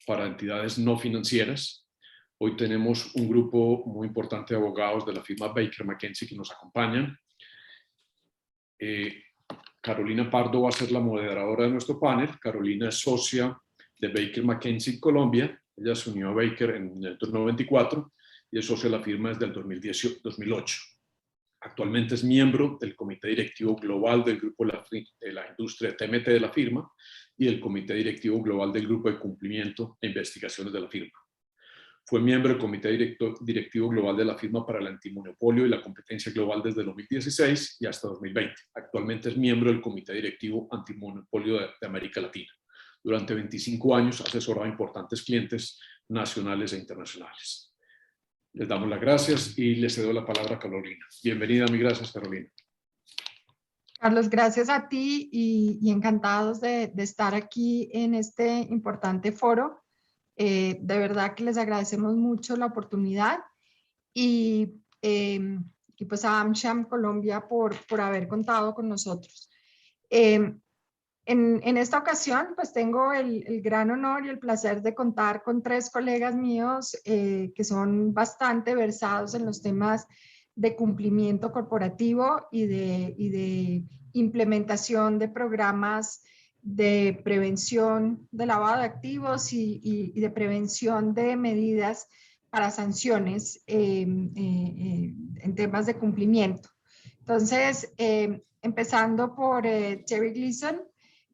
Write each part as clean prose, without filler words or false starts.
para entidades no financieras. Hoy tenemos un grupo muy importante de abogados de la firma Baker McKenzie que nos acompañan. Carolina Pardo va a ser la moderadora de nuestro panel. Carolina es socia de Baker McKenzie Colombia. Ella se unió a Baker en el 94 y es socia de la firma desde el 2008. Actualmente es miembro del Comité Directivo Global del Grupo de la Industria TMT de la firma y del Comité Directivo Global del Grupo de Cumplimiento e Investigaciones de la firma. Fue miembro del Comité Directivo Global de la firma para el Antimonopolio y la Competencia Global desde 2016 y hasta 2020. Actualmente es miembro del Comité Directivo Antimonopolio de América Latina. Durante 25 años ha asesorado a importantes clientes nacionales e internacionales. Les damos las gracias y les cedo la palabra a Carolina. Bienvenida, mi gracias, Carolina. Carlos, gracias a ti y encantados de estar aquí en este importante foro. De verdad que les agradecemos mucho la oportunidad y pues a AmCham Colombia por haber contado con nosotros. En esta ocasión pues tengo el gran honor y el placer de contar con tres colegas míos que son bastante versados en los temas de cumplimiento corporativo y de implementación de programas de prevención de lavado de activos y de prevención de medidas para sanciones en temas de cumplimiento. Entonces, empezando por Terry Gleason.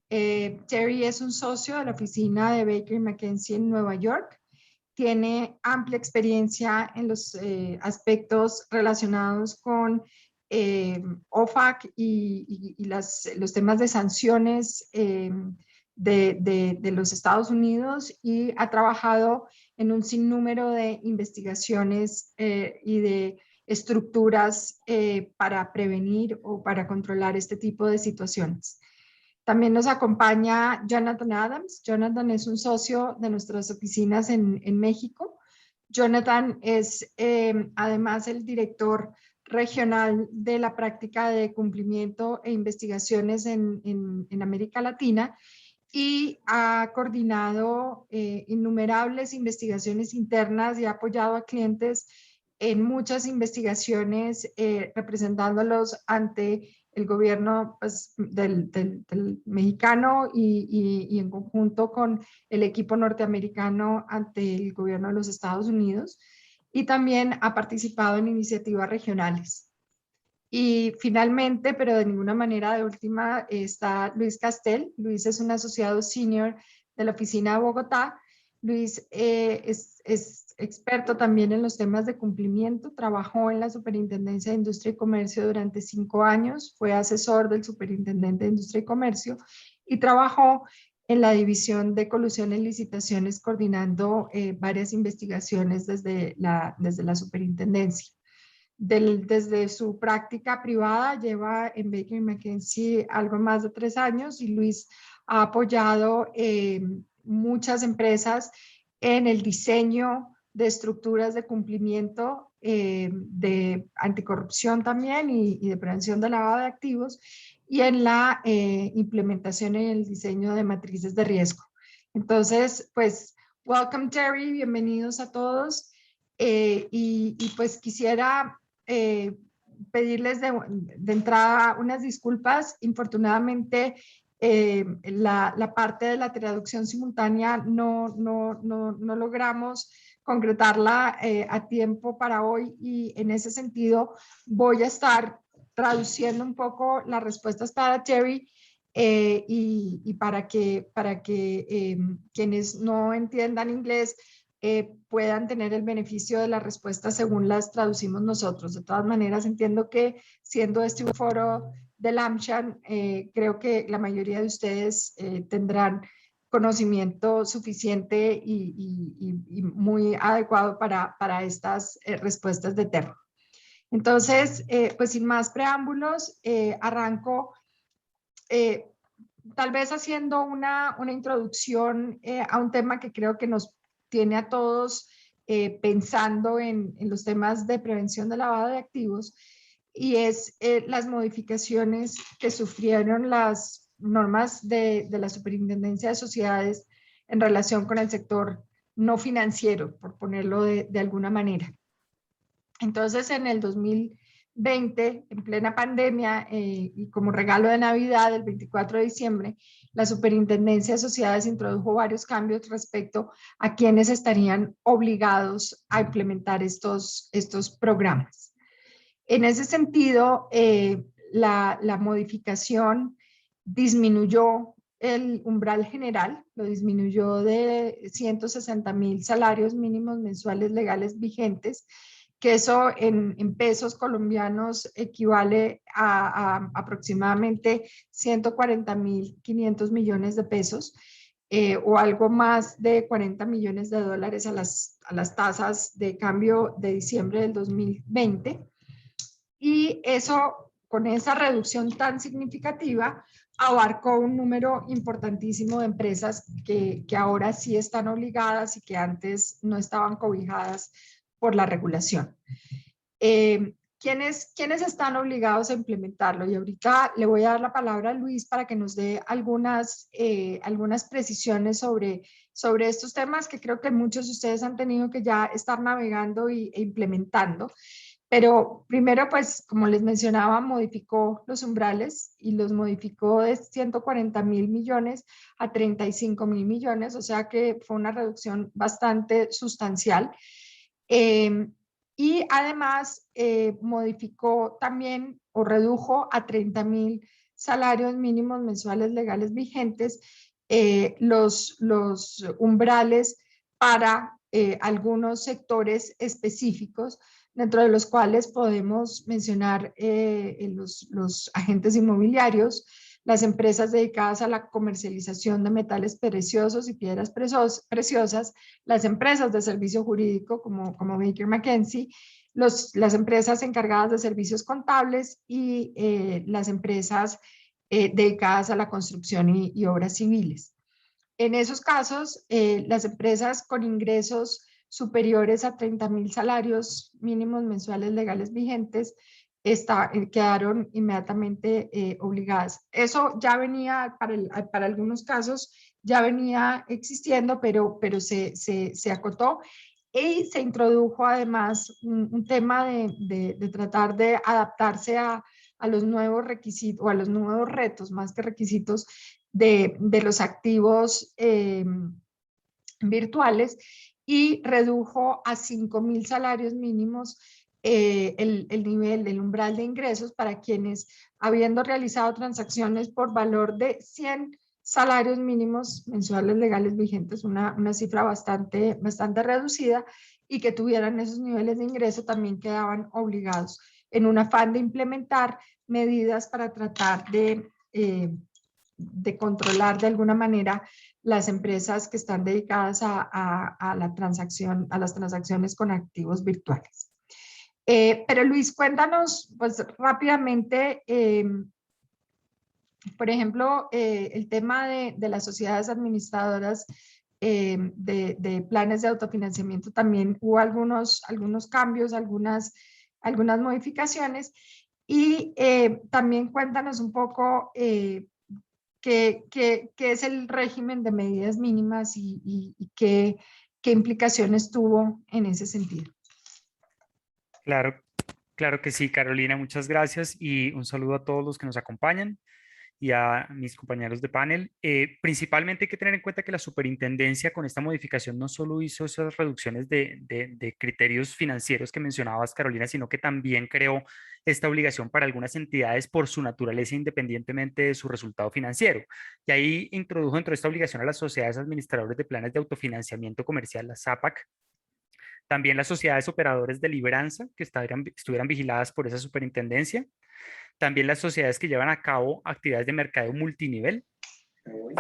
Terry es un socio de la oficina de Baker McKenzie en Nueva York. Tiene amplia experiencia en los aspectos relacionados con OFAC y los temas de sanciones de los Estados Unidos y ha trabajado en un sinnúmero de investigaciones y de estructuras para prevenir o para controlar este tipo de situaciones. También nos acompaña Jonathan Adams. Jonathan es un socio de nuestras oficinas en México. Jonathan es además el director regional de la práctica de cumplimiento e investigaciones en América Latina y ha coordinado innumerables investigaciones internas y ha apoyado a clientes en muchas investigaciones representándolos ante el gobierno pues, del mexicano y en conjunto con el equipo norteamericano ante el gobierno de los Estados Unidos, y también ha participado en iniciativas regionales. Y finalmente, pero de ninguna manera de última, está Luis Castel. Luis es un asociado senior de la oficina de Bogotá. Luis es experto también en los temas de cumplimiento, trabajó en la Superintendencia de Industria y Comercio durante 5 años, fue asesor del Superintendente de Industria y Comercio y trabajó en la División de Colusión en Licitaciones coordinando varias investigaciones desde la Superintendencia. Desde su práctica privada lleva en Baker McKenzie algo más de 3 años y Luis ha apoyado muchas empresas en el diseño de estructuras de cumplimiento de anticorrupción también y de prevención de lavado de activos y en la implementación y el diseño de matrices de riesgo. Entonces, pues, welcome Terry, bienvenidos a todos y pues quisiera pedirles de entrada unas disculpas. Infortunadamente, la parte de la traducción simultánea no logramos concretarla a tiempo para hoy y en ese sentido voy a estar traduciendo un poco las respuestas para Terry y para que quienes no entiendan inglés puedan tener el beneficio de las respuestas según las traducimos nosotros. De todas maneras, entiendo que siendo este un foro del AmCham, creo que la mayoría de ustedes tendrán conocimiento suficiente y muy adecuado para estas respuestas de Terry. Entonces, pues sin más preámbulos, arranco tal vez haciendo una introducción a un tema que creo que nos tiene a todos pensando en los temas de prevención de lavado de activos, y es las modificaciones que sufrieron las normas de la Superintendencia de Sociedades en relación con el sector no financiero, por ponerlo de alguna manera. Entonces, en el 2020, en plena pandemia y como regalo de Navidad, el 24 de diciembre, la Superintendencia de Sociedades introdujo varios cambios respecto a quienes estarían obligados a implementar estos programas. En ese sentido, la modificación disminuyó el umbral general, lo disminuyó de 160.000 salarios mínimos mensuales legales vigentes, que eso en pesos colombianos equivale a aproximadamente 140.500 millones de pesos, o algo más de 40 millones de dólares a las tasas de cambio de diciembre del 2020. Y eso, con esa reducción tan significativa, abarcó un número importantísimo de empresas que ahora sí están obligadas y que antes no estaban cobijadas por la regulación. ¿Quiénes están obligados a implementarlo? Y ahorita le voy a dar la palabra a Luis para que nos dé algunas precisiones sobre estos temas que creo que muchos de ustedes han tenido que ya estar navegando e implementando. Pero primero, pues, como les mencionaba, modificó los umbrales y los modificó de 140.000 millones a 35.000 millones, o sea que fue una reducción bastante sustancial. Y además modificó también o redujo a 30.000 salarios mínimos mensuales legales vigentes los umbrales para algunos sectores específicos, dentro de los cuales podemos mencionar los agentes inmobiliarios, las empresas dedicadas a la comercialización de metales preciosos y piedras preciosas, las empresas de servicio jurídico como Baker McKenzie, las empresas encargadas de servicios contables y las empresas dedicadas a la construcción y obras civiles. En esos casos, las empresas con ingresos superiores a 30.000 salarios mínimos mensuales legales vigentes quedaron inmediatamente obligadas. Eso ya venía, para algunos casos, ya venía existiendo, pero se acotó y se introdujo además un tema de tratar de adaptarse a los nuevos requisitos o a los nuevos retos, más que requisitos de los activos virtuales, y redujo a 5.000 salarios mínimos el nivel del umbral de ingresos para quienes, habiendo realizado transacciones por valor de 100 salarios mínimos mensuales legales vigentes, una cifra bastante reducida, y que tuvieran esos niveles de ingreso, también quedaban obligados en un afán de implementar medidas para tratar de controlar de alguna manera las empresas que están dedicadas a las transacciones con activos virtuales. Pero Luis, cuéntanos pues rápidamente, por ejemplo, el tema de las sociedades administradoras de planes de autofinanciamiento. También hubo algunos cambios, algunas modificaciones, y también cuéntanos un poco qué es el régimen de medidas mínimas y qué implicaciones tuvo en ese sentido. Claro, claro que sí, Carolina, muchas gracias y un saludo a todos los que nos acompañan y a mis compañeros de panel. Principalmente hay que tener en cuenta que la superintendencia con esta modificación no solo hizo esas reducciones de criterios financieros que mencionabas, Carolina, sino que también creó esta obligación para algunas entidades por su naturaleza, independientemente de su resultado financiero. Y ahí introdujo dentro de esta obligación a las sociedades administradoras de planes de autofinanciamiento comercial, las SAPAC, también las sociedades operadoras de libranza que estuvieran vigiladas por esa superintendencia, también las sociedades que llevan a cabo actividades de mercadeo multinivel,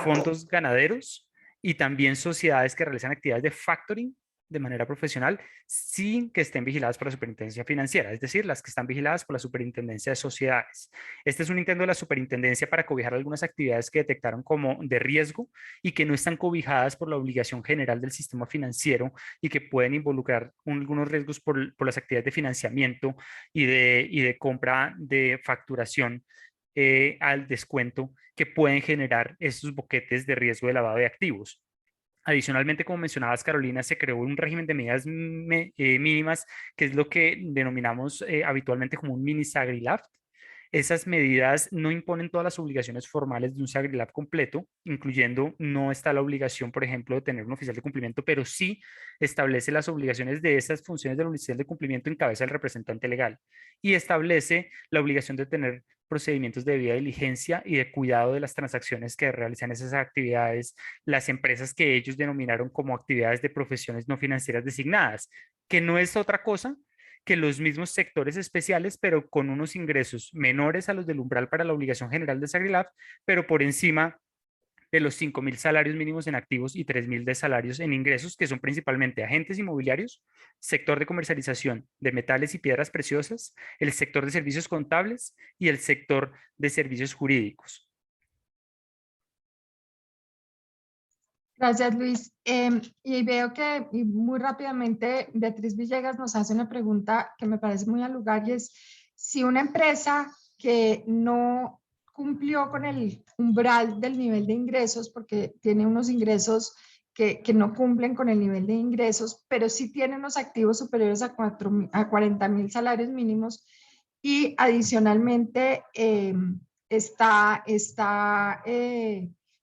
fondos ganaderos y también sociedades que realizan actividades de factoring de manera profesional sin que estén vigiladas por la superintendencia financiera, es decir, las que están vigiladas por la superintendencia de sociedades. Este es un intento de la superintendencia para cobijar algunas actividades que detectaron como de riesgo y que no están cobijadas por la obligación general del sistema financiero y que pueden involucrar algunos riesgos por las actividades de financiamiento y de compra de facturación al descuento que pueden generar estos boquetes de riesgo de lavado de activos. Adicionalmente, como mencionabas, Carolina, se creó un régimen de medidas mínimas, que es lo que denominamos habitualmente como un mini SAGRI-LAF. Esas medidas no imponen todas las obligaciones formales de un SAGRI-LAF completo, incluyendo no está la obligación, por ejemplo, de tener un oficial de cumplimiento, pero sí establece las obligaciones de esas funciones del oficial de cumplimiento en cabeza del representante legal y establece la obligación de tener procedimientos de debida diligencia y de cuidado de las transacciones que realizan esas actividades, las empresas que ellos denominaron como actividades de profesiones no financieras designadas, que no es otra cosa que los mismos sectores especiales, pero con unos ingresos menores a los del umbral para la obligación general de SAGRI-LAF, pero por encima de los 5.000 salarios mínimos en activos y 3.000 de salarios en ingresos, que son principalmente agentes inmobiliarios, sector de comercialización de metales y piedras preciosas, el sector de servicios contables y el sector de servicios jurídicos. Gracias, Luis. Y veo que muy rápidamente Beatriz Villegas nos hace una pregunta que me parece muy al lugar y es si una empresa que no cumplió con el umbral del nivel de ingresos porque tiene unos ingresos que no cumplen con el nivel de ingresos, pero sí tiene unos activos superiores a 40.000 salarios mínimos y adicionalmente está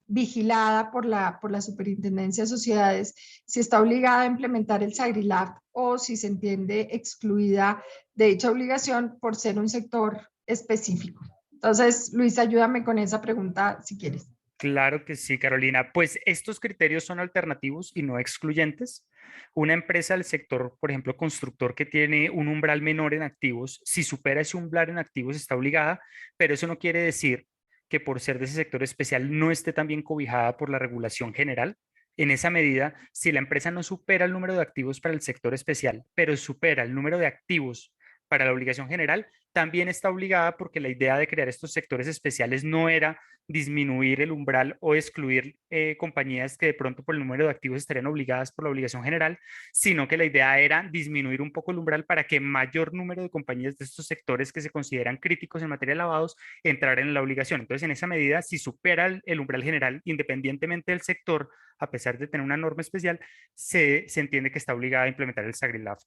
vigilada por la Superintendencia de Sociedades, si está obligada a implementar el SAGRI-LAF o si se entiende excluida de dicha obligación por ser un sector específico. Entonces, Luis, ayúdame con esa pregunta si quieres. Claro que sí, Carolina. Pues estos criterios son alternativos y no excluyentes. Una empresa del sector, por ejemplo, constructor que tiene un umbral menor en activos, si supera ese umbral en activos está obligada, pero eso no quiere decir que por ser de ese sector especial no esté también cobijada por la regulación general. En esa medida, si la empresa no supera el número de activos para el sector especial, pero supera el número de activos para la obligación general, también está obligada porque la idea de crear estos sectores especiales no era disminuir el umbral o excluir compañías que de pronto por el número de activos estarían obligadas por la obligación general, sino que la idea era disminuir un poco el umbral para que mayor número de compañías de estos sectores que se consideran críticos en materia de lavados entraran en la obligación. Entonces, en esa medida, si supera el umbral general, independientemente del sector, a pesar de tener una norma especial, se entiende que está obligada a implementar el SAGRI-LAF.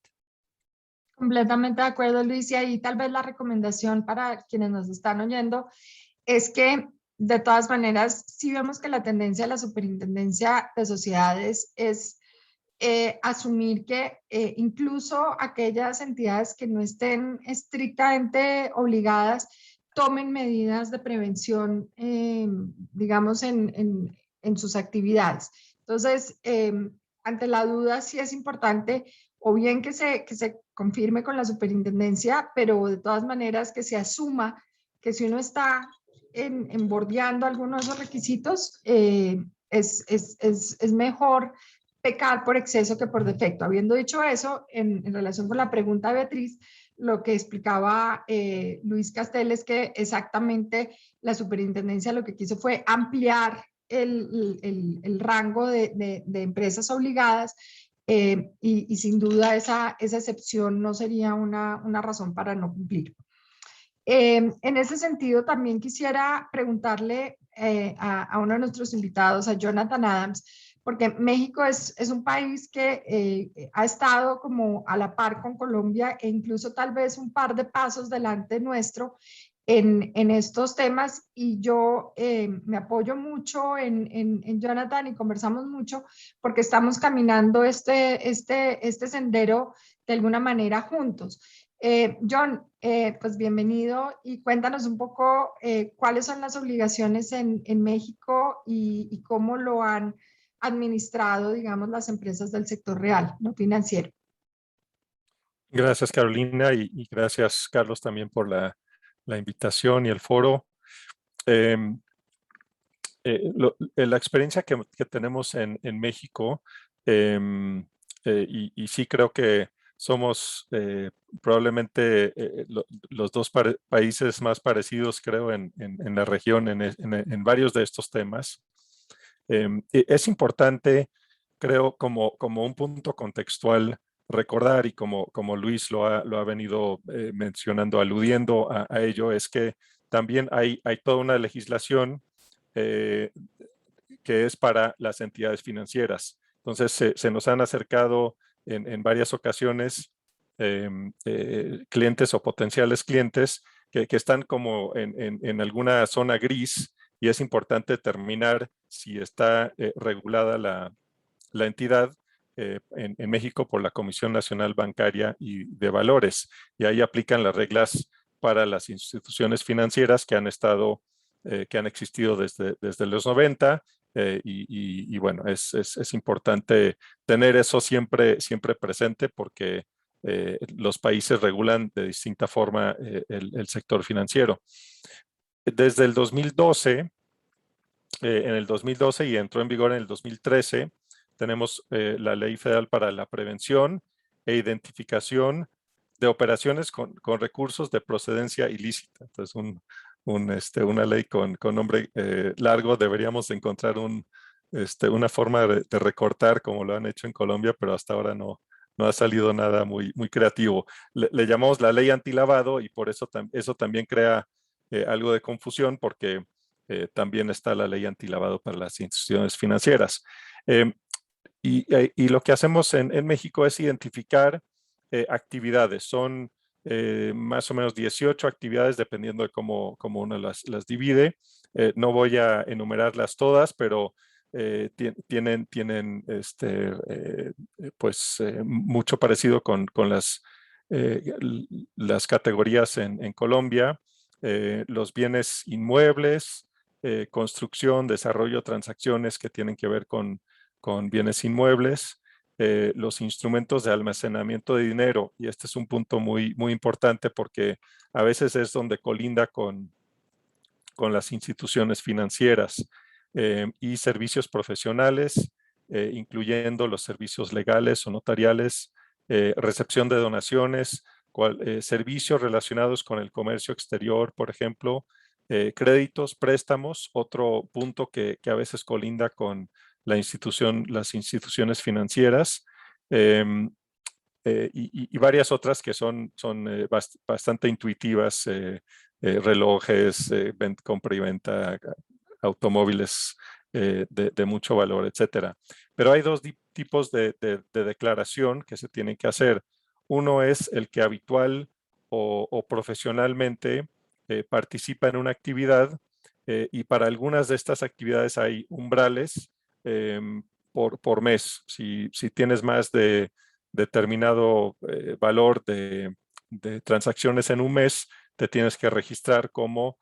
Completamente de acuerdo, Luis, y ahí tal vez la recomendación para quienes nos están oyendo es que de todas maneras, sí vemos que la tendencia de la Superintendencia de Sociedades es asumir que incluso aquellas entidades que no estén estrictamente obligadas tomen medidas de prevención, digamos, en sus actividades. Entonces, ante la duda, sí es importante o bien que se confirme con la superintendencia, pero de todas maneras que se asuma que si uno está bordeando algunos de esos requisitos, es mejor pecar por exceso que por defecto. Habiendo dicho eso, en relación con la pregunta de Beatriz, lo que explicaba Luis Castel es que exactamente la superintendencia lo que quiso fue ampliar el rango de empresas obligadas y sin duda esa excepción no sería una razón para no cumplir. En ese sentido, también quisiera preguntarle a uno de nuestros invitados, a Jonathan Adams, porque México es un país que ha estado como a la par con Colombia e incluso tal vez un par de pasos delante nuestro en estos temas y yo me apoyo mucho en Jonathan y conversamos mucho porque estamos caminando este sendero de alguna manera juntos. John, pues bienvenido y cuéntanos un poco cuáles son las obligaciones en México y cómo lo han administrado, digamos, las empresas del sector real, no financiero. Gracias, Carolina, y gracias, Carlos, también por la invitación y el foro. La experiencia que tenemos en México, y sí creo que somos probablemente los dos países más parecidos, creo, en la región, en varios de estos temas. Es importante, creo, como un punto contextual, recordar, y como Luis lo ha venido mencionando, aludiendo a ello, es que también hay toda una legislación que es para las entidades financieras. Entonces, se nos han acercado en varias ocasiones clientes o potenciales clientes que están como en alguna zona gris, y es importante determinar si está regulada la entidad en México por la Comisión Nacional Bancaria y de Valores, y ahí aplican las reglas para las instituciones financieras que han estado, que han existido desde los 90, y bueno, es importante tener eso siempre presente, porque los países regulan de distinta forma el sector financiero. Desde el 2012, en el 2012 y entró en vigor en el 2013, tenemos la Ley Federal para la Prevención e Identificación de Operaciones con recursos de procedencia ilícita. Entonces, una ley con nombre largo. Deberíamos encontrar una forma de recortar como lo han hecho en Colombia, pero hasta ahora no ha salido nada muy creativo. Le llamamos la ley antilavado, y por eso eso también crea algo de confusión, porque también está la ley antilavado para las instituciones financieras. Y lo que hacemos en México es identificar actividades. Son más o menos 18 actividades, dependiendo de cómo uno las divide. No voy a enumerarlas todas, pero tienen mucho parecido con las categorías en Colombia. Los bienes inmuebles, construcción, desarrollo, transacciones que tienen que ver con bienes inmuebles, los instrumentos de almacenamiento de dinero, y este es un punto muy importante, porque a veces es donde colinda con las instituciones financieras, y servicios profesionales, incluyendo los servicios legales o notariales, recepción de donaciones, servicios relacionados con el comercio exterior, por ejemplo, créditos, préstamos, otro punto que a veces colinda con las instituciones financieras, y varias otras que son bastante intuitivas, relojes, compra y venta, automóviles de mucho valor, etcétera. Pero hay dos tipos de declaración que se tienen que hacer. Uno es el que habitual o profesionalmente participa en una actividad, y para algunas de estas actividades hay umbrales por mes. Si tienes más de determinado valor de transacciones en un mes, te tienes que registrar como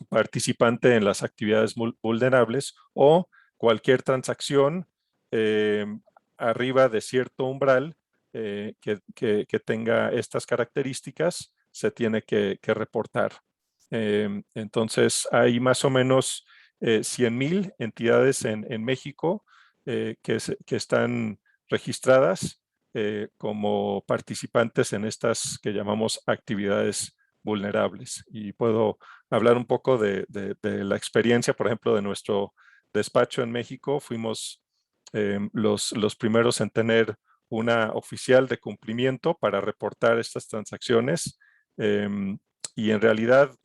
participante en las actividades vulnerables, o cualquier transacción arriba de cierto umbral que tenga estas características se tiene que reportar. Entonces, hay más o menos 100,000 entidades en México que están registradas como participantes en estas que llamamos actividades vulnerables. Y puedo hablar un poco de la experiencia, por ejemplo, de nuestro despacho en México. Fuimos los primeros en tener una oficial de cumplimiento para reportar estas transacciones, y en realidad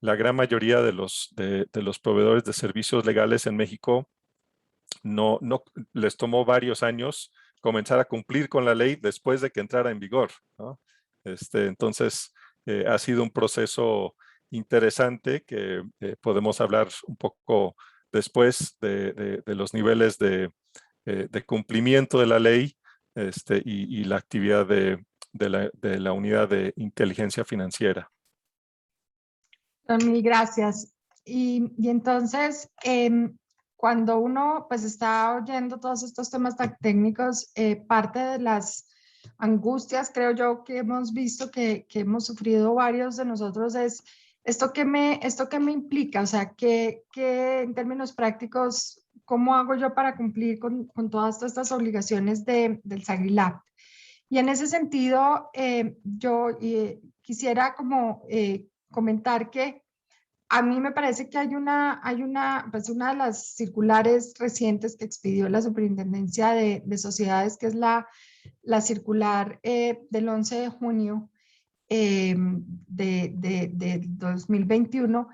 la gran mayoría de los proveedores de servicios legales en México no les tomó varios años comenzar a cumplir con la ley después de que entrara en vigor, ¿no? Entonces, ha sido un proceso interesante que podemos hablar un poco después de los niveles de cumplimiento de la ley, y la actividad de la unidad de inteligencia financiera. Mil gracias. Y entonces, cuando uno pues está oyendo todos estos temas tan técnicos, parte de las angustias, creo yo, que hemos visto que hemos sufrido varios de nosotros es esto que me implica, o sea, que en términos prácticos, ¿cómo hago yo para cumplir con todas estas obligaciones del SAGILAP? Y en ese sentido, yo quisiera como comentar que a mí me parece que pues una de las circulares recientes que expidió la Superintendencia de Sociedades, que es la circular del 11 de junio, de 2021,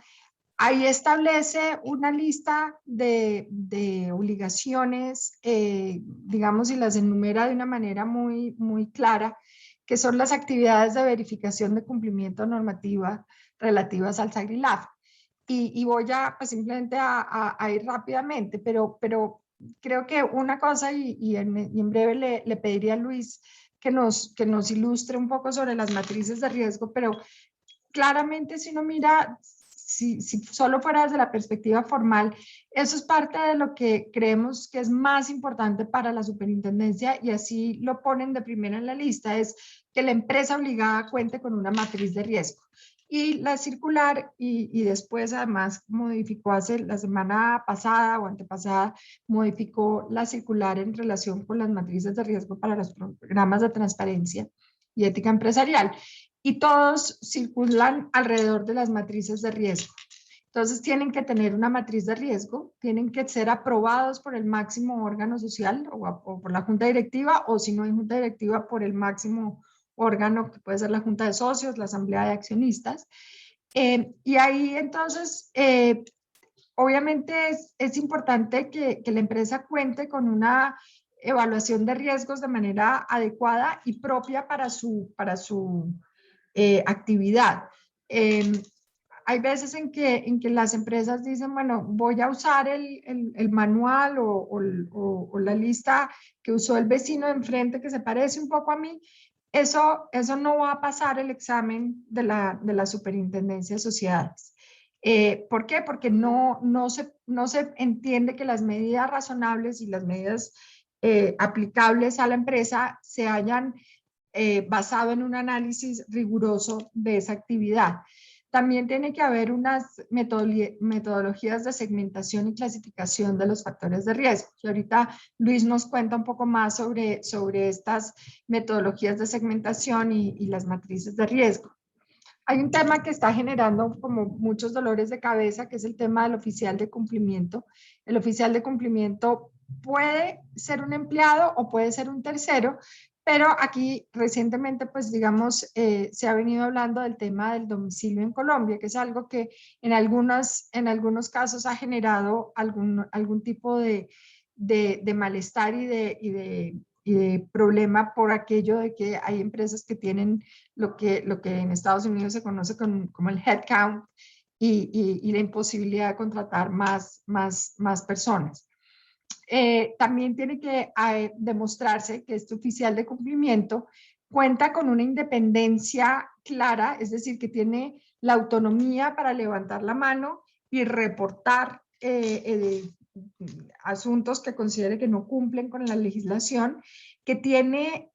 ahí establece una lista de obligaciones, digamos, y las enumera de una manera muy, muy clara, que son las actividades de verificación de cumplimiento normativa relativas al SAGRI-LAF. Y voy a, pues, simplemente a ir rápidamente, pero creo que una cosa, y en breve le pediría a Luis que nos ilustre un poco sobre las matrices de riesgo, pero claramente si uno mira, si solo fuera desde la perspectiva formal, eso es parte de lo que creemos que es más importante para la superintendencia, y así lo ponen de primera en la lista, es que la empresa obligada cuente con una matriz de riesgo. Y la circular, y después además modificó hace la semana pasada o antepasada, modificó la circular en relación con las matrices de riesgo para los programas de transparencia y ética empresarial. Y todos circulan alrededor de las matrices de riesgo. Entonces tienen que tener una matriz de riesgo, tienen que ser aprobados por el máximo órgano social o por la junta directiva, o si no hay junta directiva, por el máximo órgano, que puede ser la junta de socios, la asamblea de accionistas. Y ahí entonces, obviamente es importante que la empresa cuente con una evaluación de riesgos de manera adecuada y propia para su actividad. Hay veces en que las empresas dicen, bueno, voy a usar el manual o la lista que usó el vecino de enfrente que se parece un poco a mí. Eso no va a pasar el examen de la Superintendencia de Sociedades. ¿Por qué? Porque no se entiende que las medidas razonables y las medidas aplicables a la empresa se hayan basado en un análisis riguroso de esa actividad. También tiene que haber unas metodologías de segmentación y clasificación de los factores de riesgo. Y ahorita Luis nos cuenta un poco más sobre estas metodologías de segmentación y las matrices de riesgo. Hay un tema que está generando como muchos dolores de cabeza, que es el tema del oficial de cumplimiento. El oficial de cumplimiento puede ser un empleado o puede ser un tercero, pero aquí recientemente, pues digamos, se ha venido hablando del tema del domicilio en Colombia, que es algo que en algunos casos ha generado algún tipo de malestar y de problema, por aquello de que hay empresas que tienen lo que en Estados Unidos se conoce como el headcount y la imposibilidad de contratar más personas. También tiene que demostrarse que este oficial de cumplimiento cuenta con una independencia clara, es decir, que tiene la autonomía para levantar la mano y reportar asuntos que considere que no cumplen con la legislación, que tiene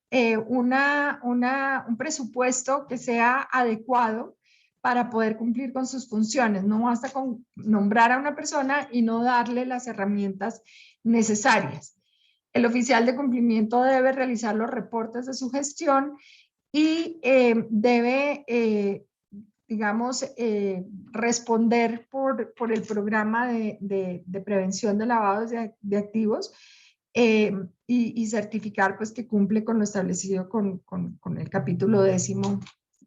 un presupuesto que sea adecuado para poder cumplir con sus funciones. No basta con nombrar a una persona y no darle las herramientas necesarias. El oficial de cumplimiento debe realizar los reportes de su gestión y debe, digamos, responder por el programa de prevención de lavados de activos y certificar, pues, que cumple con lo establecido con el capítulo 10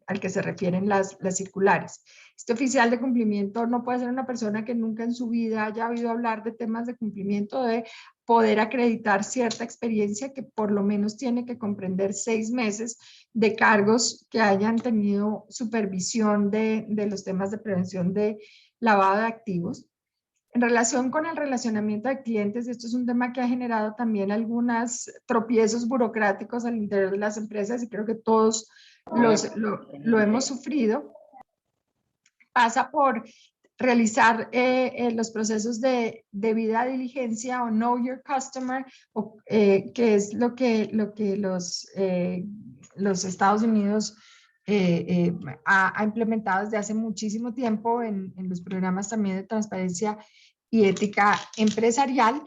al que se refieren las circulares. Este oficial de cumplimiento no puede ser una persona que nunca en su vida haya oído hablar de temas de cumplimiento, de poder acreditar cierta experiencia que por lo menos tiene que comprender 6 meses de cargos que hayan tenido supervisión de los temas de prevención de lavado de activos. En relación con el relacionamiento de clientes, esto es un tema que ha generado también algunos tropiezos burocráticos al interior de las empresas, y creo que todos lo hemos sufrido. Pasa por realizar los procesos de debida diligencia o Know Your Customer, que es lo que los Estados Unidos ha implementado desde hace muchísimo tiempo en los programas también de transparencia y ética empresarial.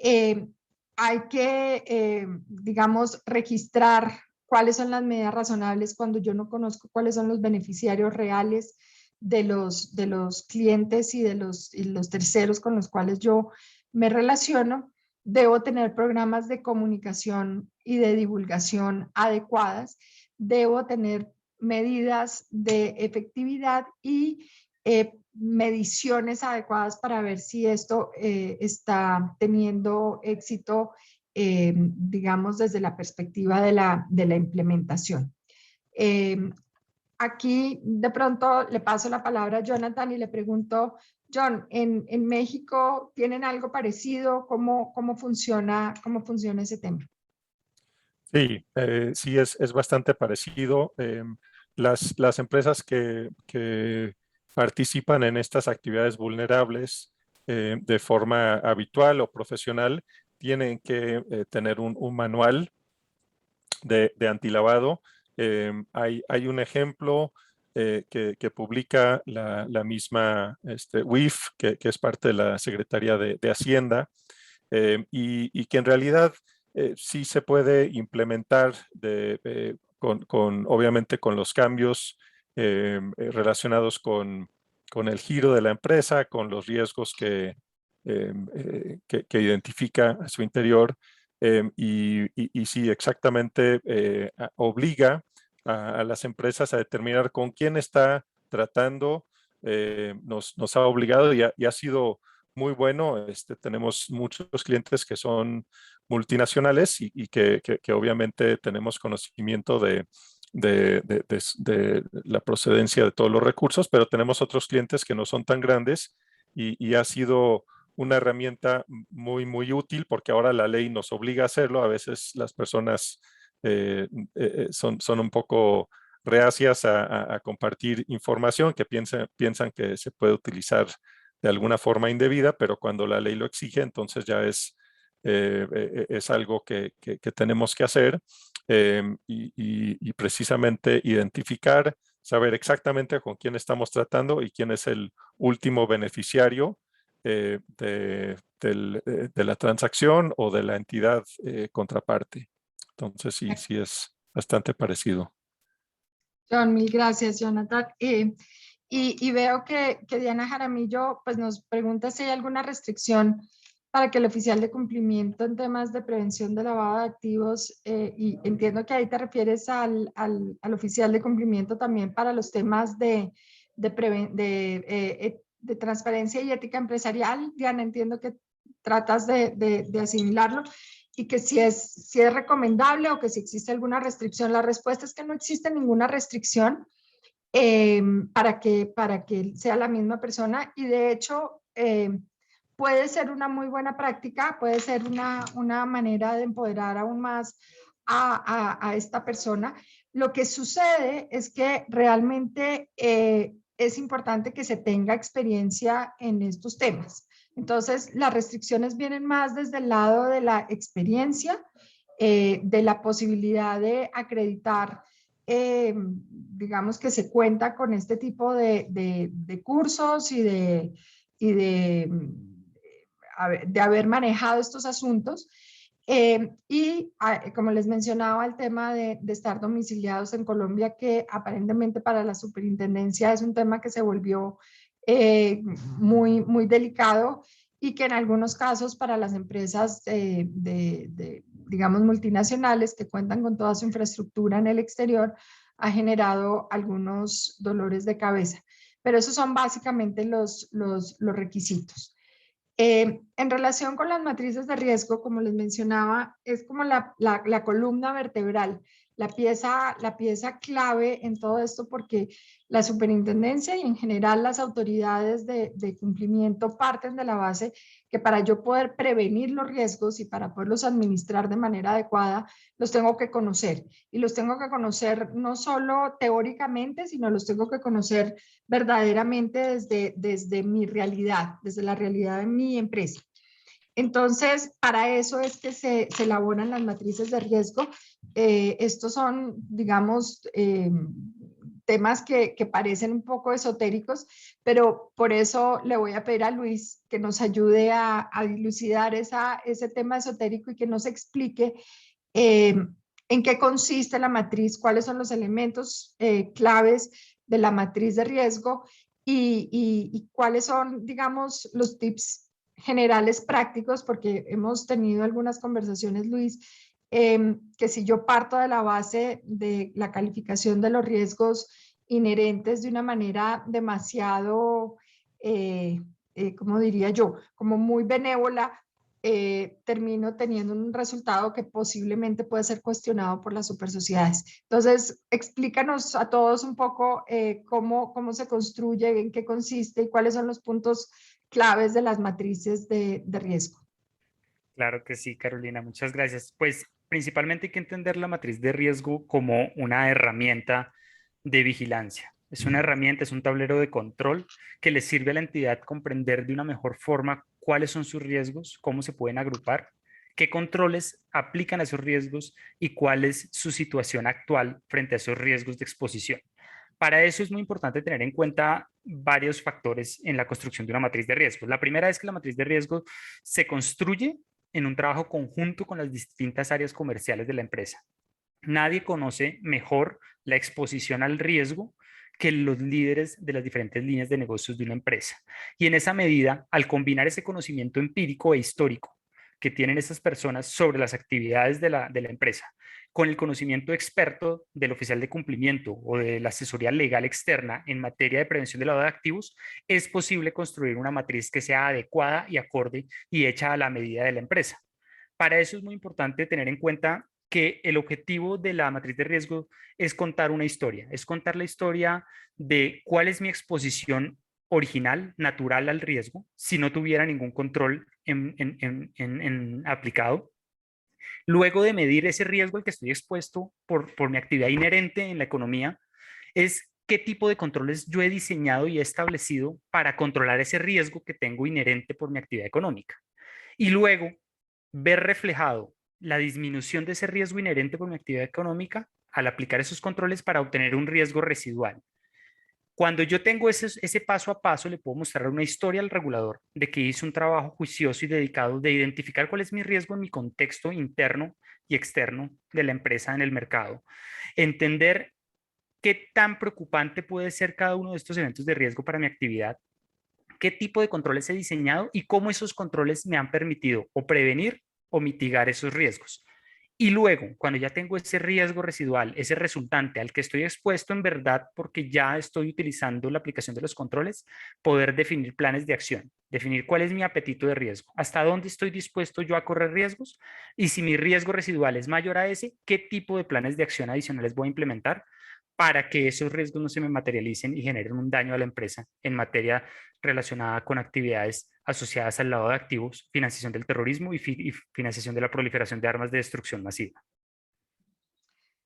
Hay que, digamos, registrar cuáles son las medidas razonables cuando yo no conozco cuáles son los beneficiarios reales de los clientes y de los terceros con los cuales yo me relaciono. Debo tener programas de comunicación y de divulgación adecuadas. Debo tener medidas de efectividad y mediciones adecuadas para ver si esto está teniendo éxito, digamos, desde la perspectiva de la implementación. Aquí de pronto le paso la palabra a Jonathan y le pregunto, John, ¿en México tienen algo parecido? ¿Cómo funciona ese tema? Sí, sí es bastante parecido. Las empresas que participan en estas actividades vulnerables de forma habitual o profesional tienen que tener un manual de antilavado. Hay un ejemplo que publica la misma WIF, que es parte de la Secretaría de Hacienda, y que en realidad sí se puede implementar obviamente con los cambios relacionados con el giro de la empresa, con los riesgos que identifica a su interior. Y sí, exactamente obliga a las empresas a determinar con quién está tratando. Nos ha obligado y ha sido muy bueno. Tenemos muchos clientes que son multinacionales y que obviamente tenemos conocimiento de la procedencia de todos los recursos, pero tenemos otros clientes que no son tan grandes y ha sido una herramienta muy, muy útil porque ahora la ley nos obliga a hacerlo. A veces las personas son un poco reacias a compartir información que piensan que se puede utilizar de alguna forma indebida, pero cuando la ley lo exige, entonces ya es algo que tenemos que hacer y precisamente identificar, saber exactamente con quién estamos tratando y quién es el último beneficiario de la transacción o de la entidad contraparte. Entonces sí es bastante parecido. John, mil gracias, Jonathan. Y veo que Diana Jaramillo pues, nos pregunta si hay alguna restricción para que el oficial de cumplimiento en temas de prevención de lavado de activos, y entiendo que ahí te refieres al oficial de cumplimiento también para los temas de transparencia y ética empresarial. Diana, entiendo que tratas de asimilarlo y que si es recomendable o que si existe alguna restricción. La respuesta es que no existe ninguna restricción para que sea la misma persona, y de hecho puede ser una muy buena práctica, puede ser una manera de empoderar aún más a esta persona. Lo que sucede es que realmente es importante que se tenga experiencia en estos temas. Entonces, las restricciones vienen más desde el lado de la experiencia, de la posibilidad de acreditar, digamos que se cuenta con este tipo de cursos y de haber manejado estos asuntos. Como les mencionaba, el tema de estar domiciliados en Colombia, que aparentemente para la superintendencia es un tema que se volvió muy, muy delicado, y que en algunos casos para las empresas digamos, multinacionales que cuentan con toda su infraestructura en el exterior, ha generado algunos dolores de cabeza. Pero esos son básicamente los requisitos. En relación con las matrices de riesgo, como les mencionaba, es como la columna vertebral, la pieza clave en todo esto, porque la superintendencia y en general las autoridades de cumplimiento parten de la base que para yo poder prevenir los riesgos y para poderlos administrar de manera adecuada, los tengo que conocer. Y los tengo que conocer no solo teóricamente, sino los tengo que conocer verdaderamente desde mi realidad, desde la realidad de mi empresa. Entonces, para eso es que se elaboran las matrices de riesgo. Estos son, digamos, temas que parecen un poco esotéricos, pero por eso le voy a pedir a Luis que nos ayude a dilucidar ese tema esotérico y que nos explique en qué consiste la matriz, cuáles son los elementos claves de la matriz de riesgo y cuáles son, digamos, los tips generales prácticos, porque hemos tenido algunas conversaciones, Luis, que si yo parto de la base de la calificación de los riesgos inherentes de una manera demasiado, ¿cómo diría yo? Como muy benévola, termino teniendo un resultado que posiblemente puede ser cuestionado por las supersociedades. Entonces, explícanos a todos un poco cómo se construye, en qué consiste y cuáles son los puntos claves de las matrices de riesgo. Claro que sí, Carolina, muchas gracias. Pues principalmente hay que entender la matriz de riesgo como una herramienta de vigilancia. Es una herramienta, es un tablero de control que le sirve a la entidad comprender de una mejor forma cuáles son sus riesgos, cómo se pueden agrupar, qué controles aplican a esos riesgos y cuál es su situación actual frente a esos riesgos de exposición. Para eso es muy importante tener en cuenta varios factores en la construcción de una matriz de riesgo. La primera es que la matriz de riesgo se construye en un trabajo conjunto con las distintas áreas comerciales de la empresa. Nadie conoce mejor la exposición al riesgo que los líderes de las diferentes líneas de negocios de una empresa. Y en esa medida, al combinar ese conocimiento empírico e histórico que tienen esas personas sobre las actividades de la empresa, con el conocimiento experto del oficial de cumplimiento o de la asesoría legal externa en materia de prevención de lavado de activos, es posible construir una matriz que sea adecuada y acorde y hecha a la medida de la empresa. Para eso es muy importante tener en cuenta que el objetivo de la matriz de riesgo es contar una historia, es contar la historia de cuál es mi exposición original, natural al riesgo, si no tuviera ningún control aplicado. Luego de medir ese riesgo al que estoy expuesto por mi actividad inherente en la economía, es qué tipo de controles yo he diseñado y he establecido para controlar ese riesgo que tengo inherente por mi actividad económica. Y luego ver reflejado la disminución de ese riesgo inherente por mi actividad económica al aplicar esos controles para obtener un riesgo residual. Cuando yo tengo ese paso a paso, le puedo mostrar una historia al regulador de que hice un trabajo juicioso y dedicado de identificar cuál es mi riesgo en mi contexto interno y externo de la empresa en el mercado. Entender qué tan preocupante puede ser cada uno de estos eventos de riesgo para mi actividad, qué tipo de controles he diseñado y cómo esos controles me han permitido o prevenir o mitigar esos riesgos. Y luego, cuando ya tengo ese riesgo residual, ese resultante al que estoy expuesto en verdad porque ya estoy utilizando la aplicación de los controles, poder definir planes de acción, definir cuál es mi apetito de riesgo, hasta dónde estoy dispuesto yo a correr riesgos y si mi riesgo residual es mayor a ese, qué tipo de planes de acción adicionales voy a implementar para que esos riesgos no se me materialicen y generen un daño a la empresa en materia relacionada con actividades asociadas al lavado de activos, financiación del terrorismo y financiación de la proliferación de armas de destrucción masiva.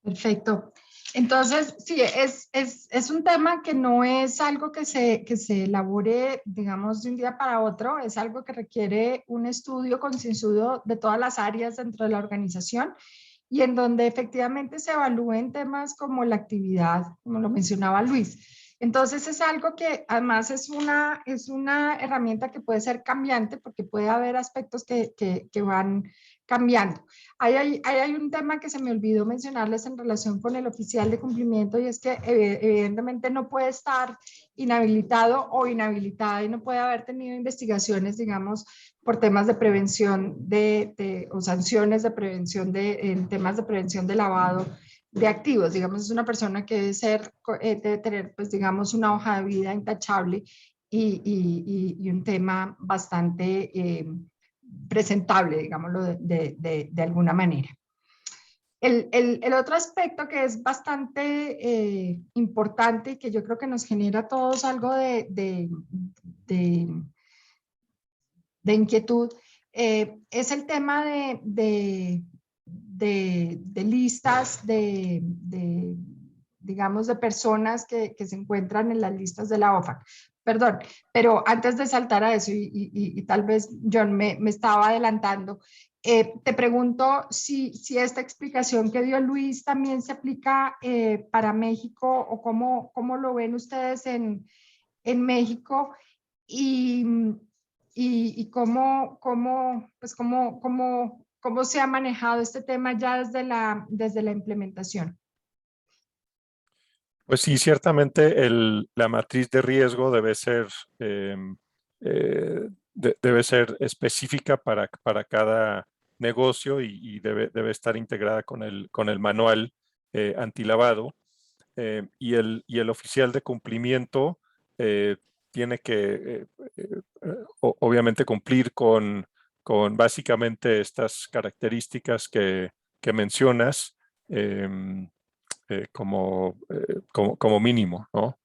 Perfecto. Entonces, sí, es un tema que no es algo que se elabore, digamos, de un día para otro, es algo que requiere un estudio concienzudo de todas las áreas dentro de la organización y en donde efectivamente se evalúen temas como la actividad, como lo mencionaba Luis. Entonces es algo que además es una herramienta que puede ser cambiante porque puede haber aspectos que van cambiando. Hay un tema que se me olvidó mencionarles en relación con el oficial de cumplimiento y es que evidentemente no puede estar inhabilitado o inhabilitada y no puede haber tenido investigaciones, digamos, por temas de prevención o sanciones de prevención en temas de prevención de lavado de activos. Digamos, es una persona que debe tener, pues, digamos, una hoja de vida intachable y un tema bastante presentable, digámoslo de alguna manera. El otro aspecto que es bastante importante y que yo creo que nos genera a todos algo de inquietud es el tema de listas digamos, de personas que se encuentran en las listas de la OFAC. Perdón, pero antes de saltar a eso, y tal vez John me estaba adelantando, te pregunto si esta explicación que dio Luis también se aplica para México o cómo lo ven ustedes en México y cómo se ha manejado este tema ya desde la implementación. Pues sí, ciertamente la matriz de riesgo debe ser específica para cada negocio y debe estar integrada con el manual antilavado. Y el oficial de cumplimiento tiene que obviamente cumplir con básicamente estas características que mencionas como mínimo, ¿no?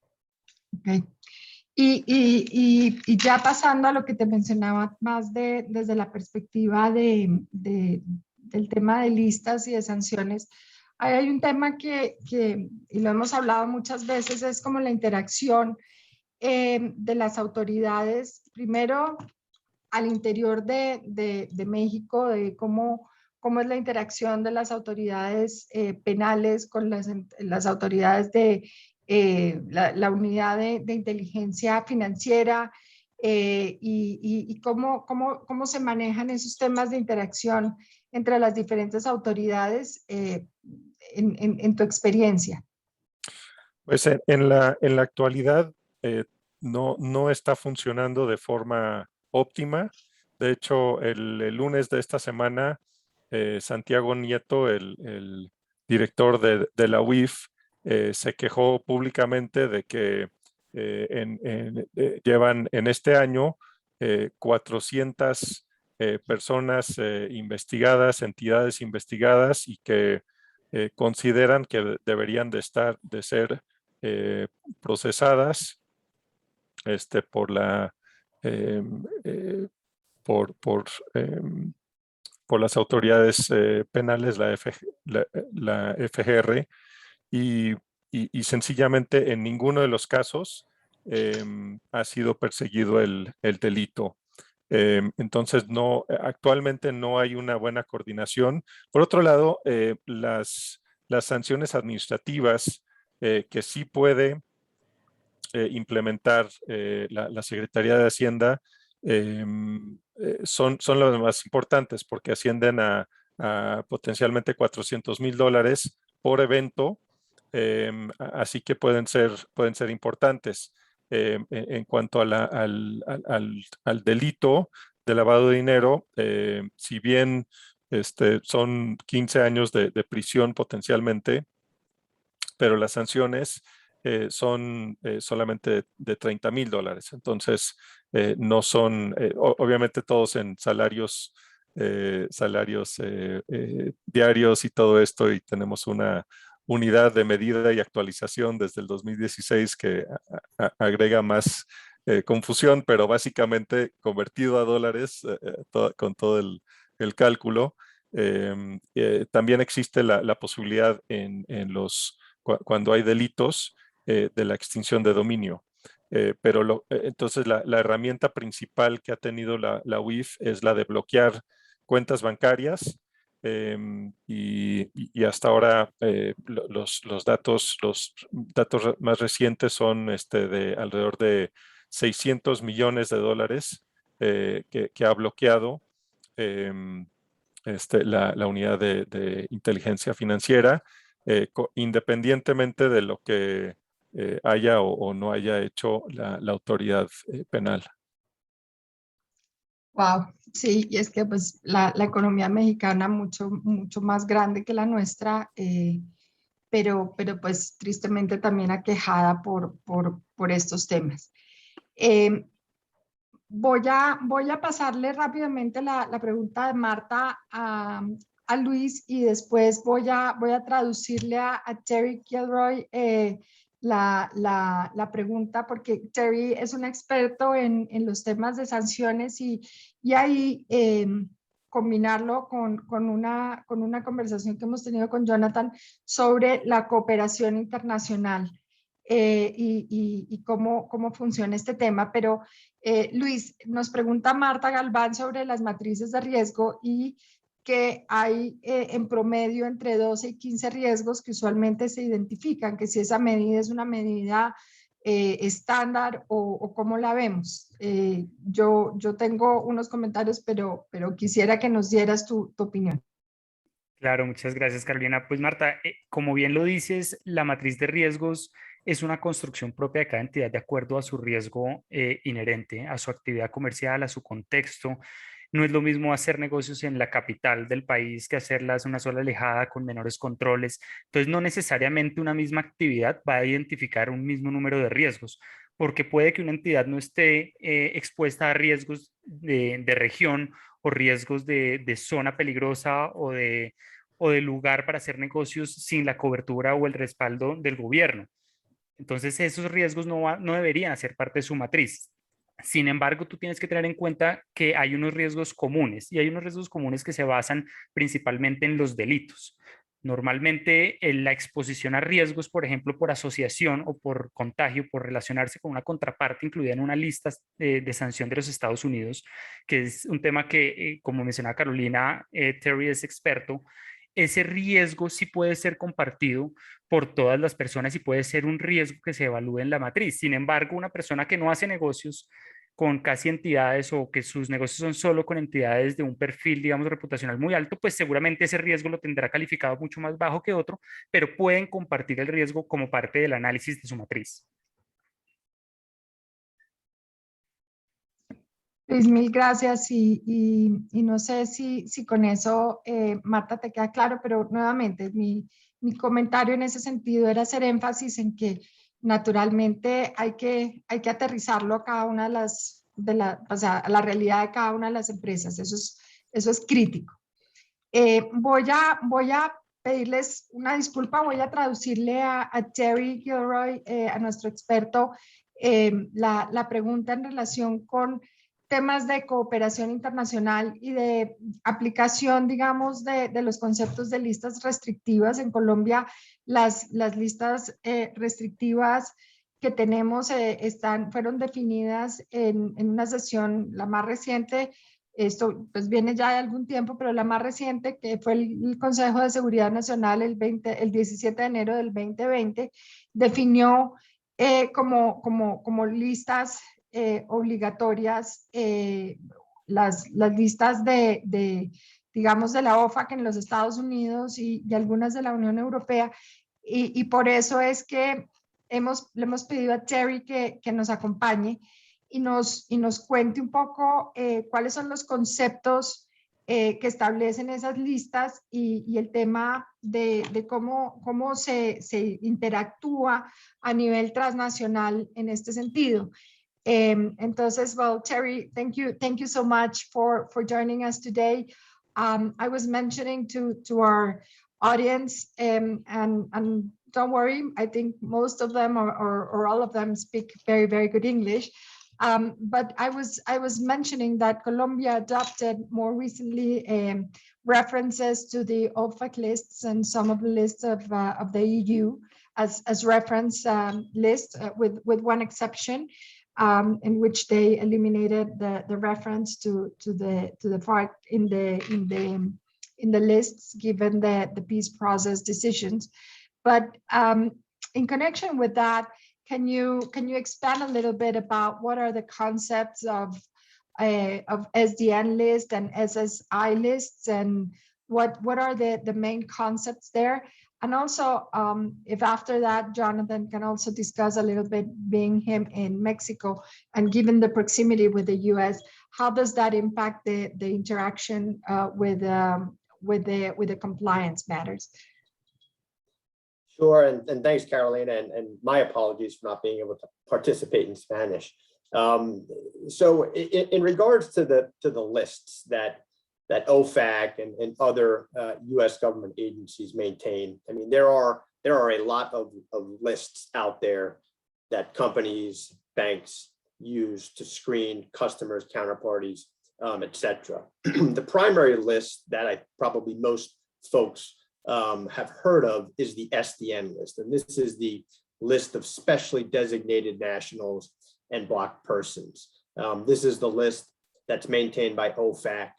Okay. Y ya pasando a lo que te mencionaba más desde la perspectiva del tema de listas y de sanciones, hay un tema y lo hemos hablado muchas veces, es como la interacción de las autoridades, primero al interior de México, de cómo es la interacción de las autoridades penales con las autoridades de la unidad de inteligencia financiera y cómo se manejan esos temas de interacción entre las diferentes autoridades en tu experiencia. Pues en la actualidad no está funcionando de forma óptima. De hecho, el lunes de esta semana, Santiago Nieto, el director de la UIF, se quejó públicamente de que llevan en este año 400 personas investigadas, entidades investigadas, y que consideran que deberían de ser procesadas por las autoridades penales, la FGR, y sencillamente en ninguno de los casos ha sido perseguido el delito. Entonces, actualmente no hay una buena coordinación. Por otro lado, las sanciones administrativas que sí puede implementar la Secretaría de Hacienda son las más importantes, porque ascienden a potencialmente $400,000 por evento, así que pueden ser importantes. En cuanto al delito de lavado de dinero, si bien son 15 años de prisión potencialmente, pero las sanciones son solamente de $30,000. Entonces, no son, obviamente todos en salarios diarios y todo esto, y tenemos una unidad de medida y actualización desde el 2016 que agrega más confusión, pero básicamente convertido a dólares con todo el cálculo. También existe la posibilidad cuando hay delitos de la extinción de dominio. Pero entonces la herramienta principal que ha tenido la UIF es la de bloquear cuentas bancarias, y hasta ahora los datos más recientes son de alrededor de $600 millones que ha bloqueado la unidad de inteligencia financiera, independientemente de lo que haya o no haya hecho la autoridad penal. Wow, sí, y es que pues la economía mexicana mucho más grande que la nuestra, pero pues tristemente también aquejada por estos temas. Voy a pasarle rápidamente la pregunta de Marta a Luis, y después voy a traducirle a Terry Kilroy la pregunta, porque Terry es un experto en los temas de sanciones y ahí combinarlo con una conversación que hemos tenido con Jonathan sobre la cooperación internacional y cómo funciona este tema. Pero Luis, nos pregunta Marta Galván sobre las matrices de riesgo y que hay en promedio entre 12 y 15 riesgos que usualmente se identifican, que si esa medida es una medida estándar o cómo la vemos. Yo tengo unos comentarios, pero quisiera que nos dieras tu opinión. Claro, muchas gracias, Carolina. Pues Marta, como bien lo dices, la matriz de riesgos es una construcción propia de cada entidad de acuerdo a su riesgo inherente, a su actividad comercial, a su contexto. No es lo mismo hacer negocios en la capital del país que hacerlas en una sola alejada con menores controles. Entonces, no necesariamente una misma actividad va a identificar un mismo número de riesgos, porque puede que una entidad no esté expuesta a riesgos de región o riesgos de zona peligrosa o de lugar para hacer negocios sin la cobertura o el respaldo del gobierno. Entonces, esos riesgos no deberían ser parte de su matriz. Sin embargo, tú tienes que tener en cuenta que hay unos riesgos comunes y hay unos riesgos comunes que se basan principalmente en los delitos. Normalmente la exposición a riesgos, por ejemplo, por asociación o por contagio, por relacionarse con una contraparte incluida en una lista de sanción de los Estados Unidos, que es un tema que, como mencionaba Carolina, Terry es experto. Ese riesgo sí puede ser compartido por todas las personas y puede ser un riesgo que se evalúe en la matriz. Sin embargo, una persona que no hace negocios con casi entidades o que sus negocios son solo con entidades de un perfil, digamos, reputacional muy alto, pues seguramente ese riesgo lo tendrá calificado mucho más bajo que otro, pero pueden compartir el riesgo como parte del análisis de su matriz. Luis, mil gracias y no sé si con eso, Marta, te queda claro, pero nuevamente mi comentario en ese sentido era hacer énfasis en que naturalmente hay que aterrizarlo a cada una de o sea, a la realidad de cada una de las empresas. Eso es crítico. Voy a pedirles una disculpa, voy a traducirle a Terry Gilroy, a nuestro experto, la pregunta en relación con temas de cooperación internacional y de aplicación, digamos, de los conceptos de listas restrictivas. En Colombia, las listas restrictivas que tenemos fueron definidas en una sesión, la más reciente. Esto pues viene ya de algún tiempo, pero la más reciente, que fue el Consejo de Seguridad Nacional el 17 de enero del 2020, definió como listas obligatorias las listas digamos, de la OFAC en los Estados Unidos y algunas de la Unión Europea. Y por eso es que le hemos pedido a Terry que nos acompañe y nos cuente un poco cuáles son los conceptos que establecen esas listas y el tema de cómo se interactúa a nivel transnacional en este sentido. Entonces, well, Terry, thank you so much for joining us today. I was mentioning to our audience, and don't worry, I think most of them or all of them speak very, very good English. But I was mentioning that Colombia adopted more recently references to the OFAC lists and some of the lists of the EU as reference lists, with one exception, in which they eliminated the reference to the FARC in the lists, given the peace process decisions. But in connection with that, can you expand a little bit about what are the concepts of SDN list and SSI lists, and what are the main concepts there? And also, if after that, Jonathan can also discuss a little bit, being him in Mexico and given the proximity with the US, how does that impact the interaction with the compliance matters? Sure, and thanks, Carolina, and my apologies for not being able to participate in Spanish. So in regards to the lists that OFAC and other U.S. government agencies maintain, I mean, there are a lot of lists out there that companies, banks use to screen customers, counterparties, etc. The primary list that probably most folks have heard of is the SDN list, and this is the list of specially designated nationals and blocked persons. This is the list that's maintained by OFAC.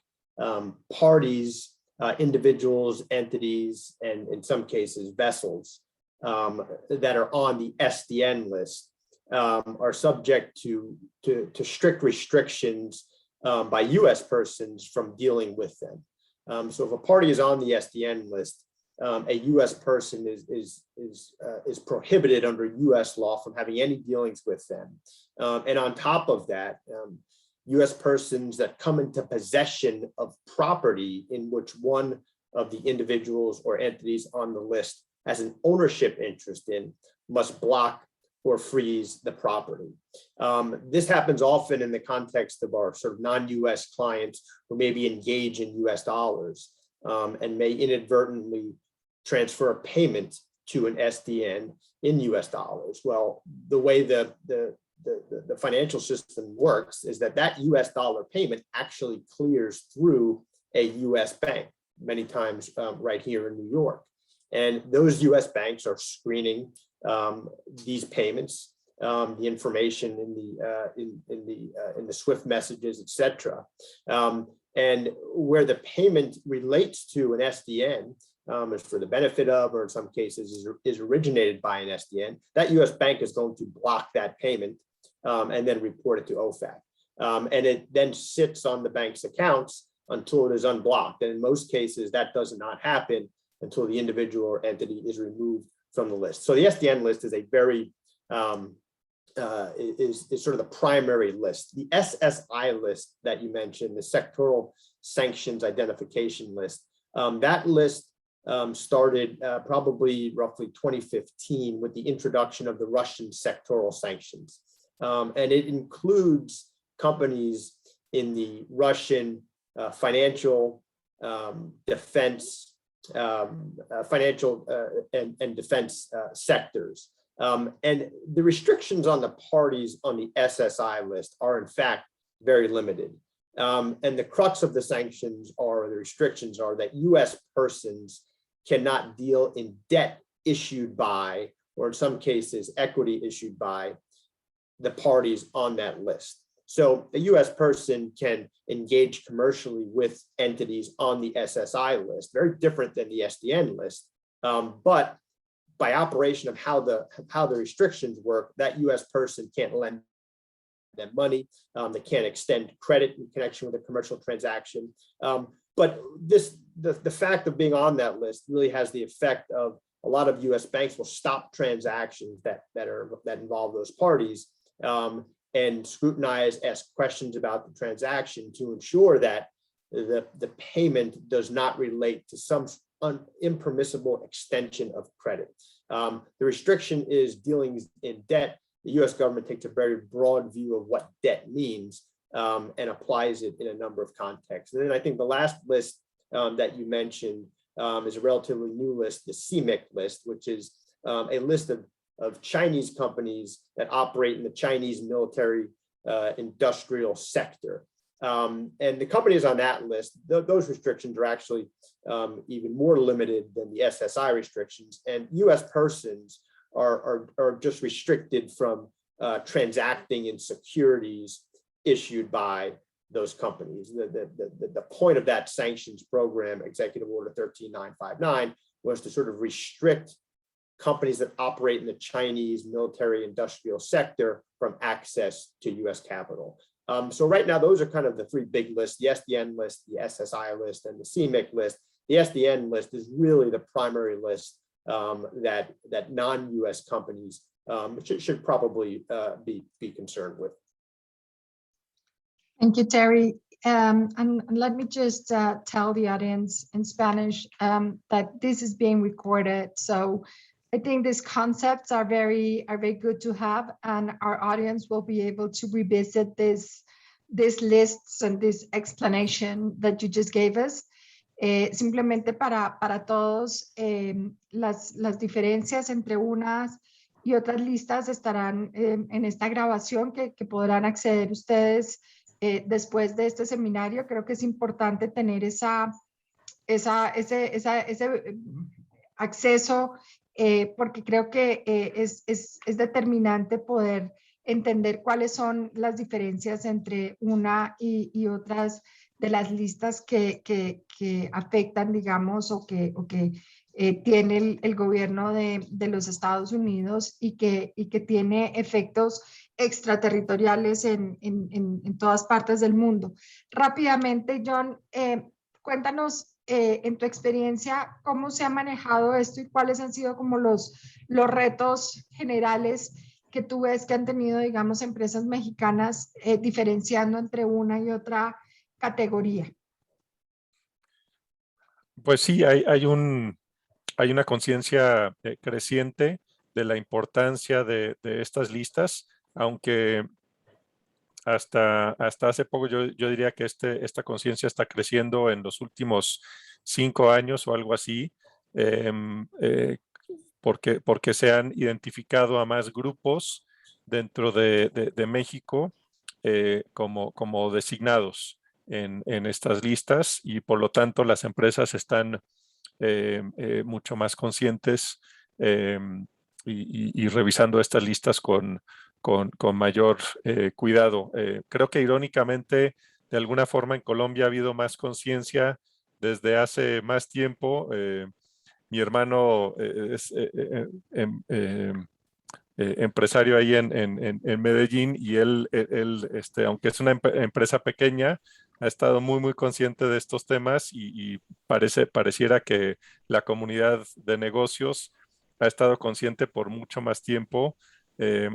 Parties, individuals, entities, and in some cases vessels that are on the SDN list are subject to strict restrictions by U.S. persons from dealing with them. So if a party is on the SDN list, a U.S. person is prohibited under U.S. law from having any dealings with them. And on top of that, US persons that come into possession of property in which one of the individuals or entities on the list has an ownership interest in must block or freeze the property. This happens often in the context of our sort of non-US clients who maybe engage in US dollars and may inadvertently transfer a payment to an SDN in US dollars. Well, the way the financial system works is that US dollar payment actually clears through a US bank, many times right here in New York. And those US banks are screening these payments, the information in the SWIFT messages, et cetera. And where the payment relates to an SDN is for the benefit of, or in some cases is originated by an SDN, that US bank is going to block that payment and then report it to OFAC. And it then sits on the bank's accounts until it is unblocked. And in most cases, that does not happen until the individual or entity is removed from the list. So the SDN list is a very, is sort of the primary list. The SSI list that you mentioned, the Sectoral Sanctions Identification List, that list started probably roughly 2015 with the introduction of the Russian sectoral sanctions. And it includes companies in the Russian financial, defense, financial and defense sectors. And the restrictions on the parties on the SSI list are in fact very limited. And the crux of the sanctions or the restrictions are that US persons cannot deal in debt issued by, or in some cases, equity issued by the parties on that list. So a US person can engage commercially with entities on the SSI list, very different than the SDN list. But by operation of how the restrictions work, that US person can't lend them money, they can't extend credit in connection with a commercial transaction. But the fact of being on that list really has the effect of a lot of US banks will stop transactions that involve those parties and scrutinize, ask questions about the transaction to ensure that the payment does not relate to some impermissible extension of credit. The restriction is dealings in debt. The US government takes a very broad view of what debt means and applies it in a number of contexts. And then I think the last list that you mentioned is a relatively new list, the CMIC list, which is a list of Chinese companies that operate in the Chinese military industrial sector. And the companies on that list, those restrictions are actually even more limited than the SSI restrictions. And US persons are just restricted from transacting in securities issued by those companies. The point of that sanctions program, Executive Order 13959, was to sort of restrict companies that operate in the Chinese military industrial sector from access to US capital. So right now, those are kind of the three big lists: the SDN list, the SSI list, and the CMIC list. The SDN list is really the primary list that non-US companies should probably be concerned with. Thank you, Terry. And let me just tell the audience in Spanish that this is being recorded. So I think these concepts are very good to have, and our audience will be able to revisit these lists and this explanation that you just gave us. Simplemente para todos, las diferencias entre unas y otras listas estarán en esta grabación que podrán acceder ustedes después de este seminario. Creo que es importante tener ese acceso porque creo que es determinante poder entender cuáles son las diferencias entre una y otras de las listas que afectan, digamos, o que tiene el gobierno de los Estados Unidos y que tiene efectos extraterritoriales en todas partes del mundo. Rápidamente, John, cuéntanos en tu experiencia cómo se ha manejado esto y cuáles han sido como los retos generales que tú ves que han tenido, digamos, empresas mexicanas diferenciando entre una y otra categoría? Pues sí, hay una conciencia creciente de la importancia de estas listas, aunque hasta hace poco yo diría que esta conciencia está creciendo en los últimos 5 años o algo así, porque se han identificado a más grupos dentro de México como designados en estas listas, y por lo tanto las empresas están mucho más conscientes y revisando estas listas con mayor cuidado. Creo que irónicamente, de alguna forma en Colombia ha habido más conciencia desde hace más tiempo. Mi hermano es empresario ahí en Medellín, y él aunque es una empresa pequeña, ha estado muy consciente de estos temas, y pareciera que la comunidad de negocios ha estado consciente por mucho más tiempo.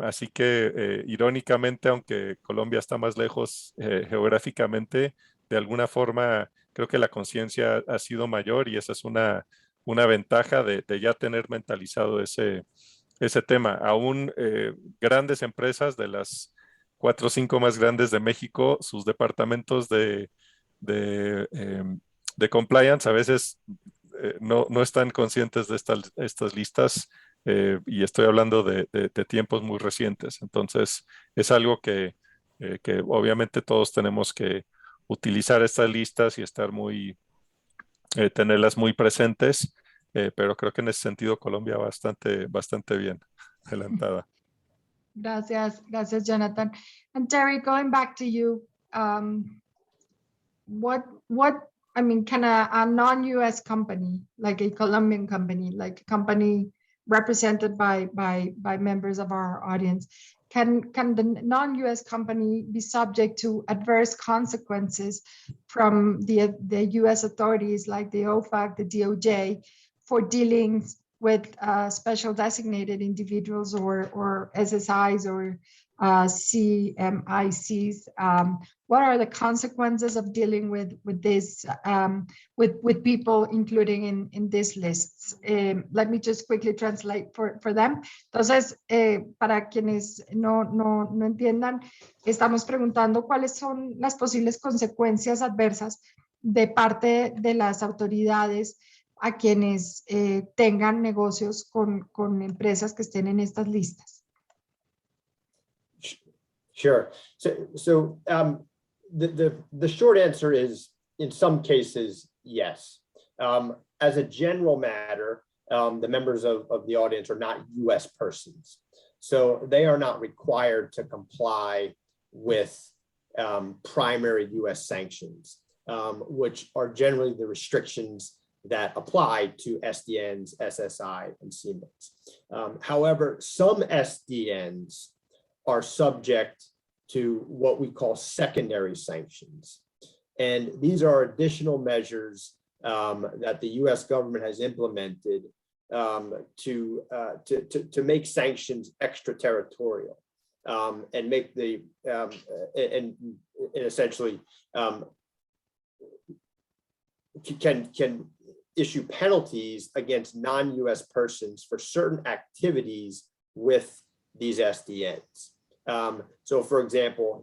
Así que irónicamente, aunque Colombia está más lejos geográficamente, de alguna forma creo que la conciencia ha sido mayor, y esa es una ventaja de ya tener mentalizado ese tema. Aún grandes empresas, de las 4 o 5 más grandes de México, sus departamentos de compliance a veces no están conscientes de estas listas, y estoy hablando de tiempos muy recientes. Entonces es algo que obviamente todos tenemos que utilizar estas listas y estar tenerlas muy presentes, pero creo que en ese sentido Colombia bastante bien adelantada. Gracias, Jonathan. And Terry, going back to you, I mean, can a non-US company, like a Colombian company, like a company represented by members of our audience, can the non-US company be subject to adverse consequences from the US authorities like the OFAC, the DOJ, for dealings with special designated individuals or SSIs or CMICs? What are the consequences of dealing with this with people including in these lists? Let me just quickly translate for them. Entonces, para quienes no entiendan, estamos preguntando cuáles son las posibles consecuencias adversas de parte de las autoridades a quienes tengan negocios con empresas que estén en estas listas. Sure. So the short answer is, in some cases, yes. As a general matter, the members of the audience are not US persons. So they are not required to comply with primary US sanctions, which are generally the restrictions that apply to SDNs, SSI, and CMICs. However, some SDNs are subject to what we call secondary sanctions. And these are additional measures that the US government has implemented to make sanctions extraterritorial and make and essentially can issue penalties against non-US persons for certain activities with these SDNs. So for example,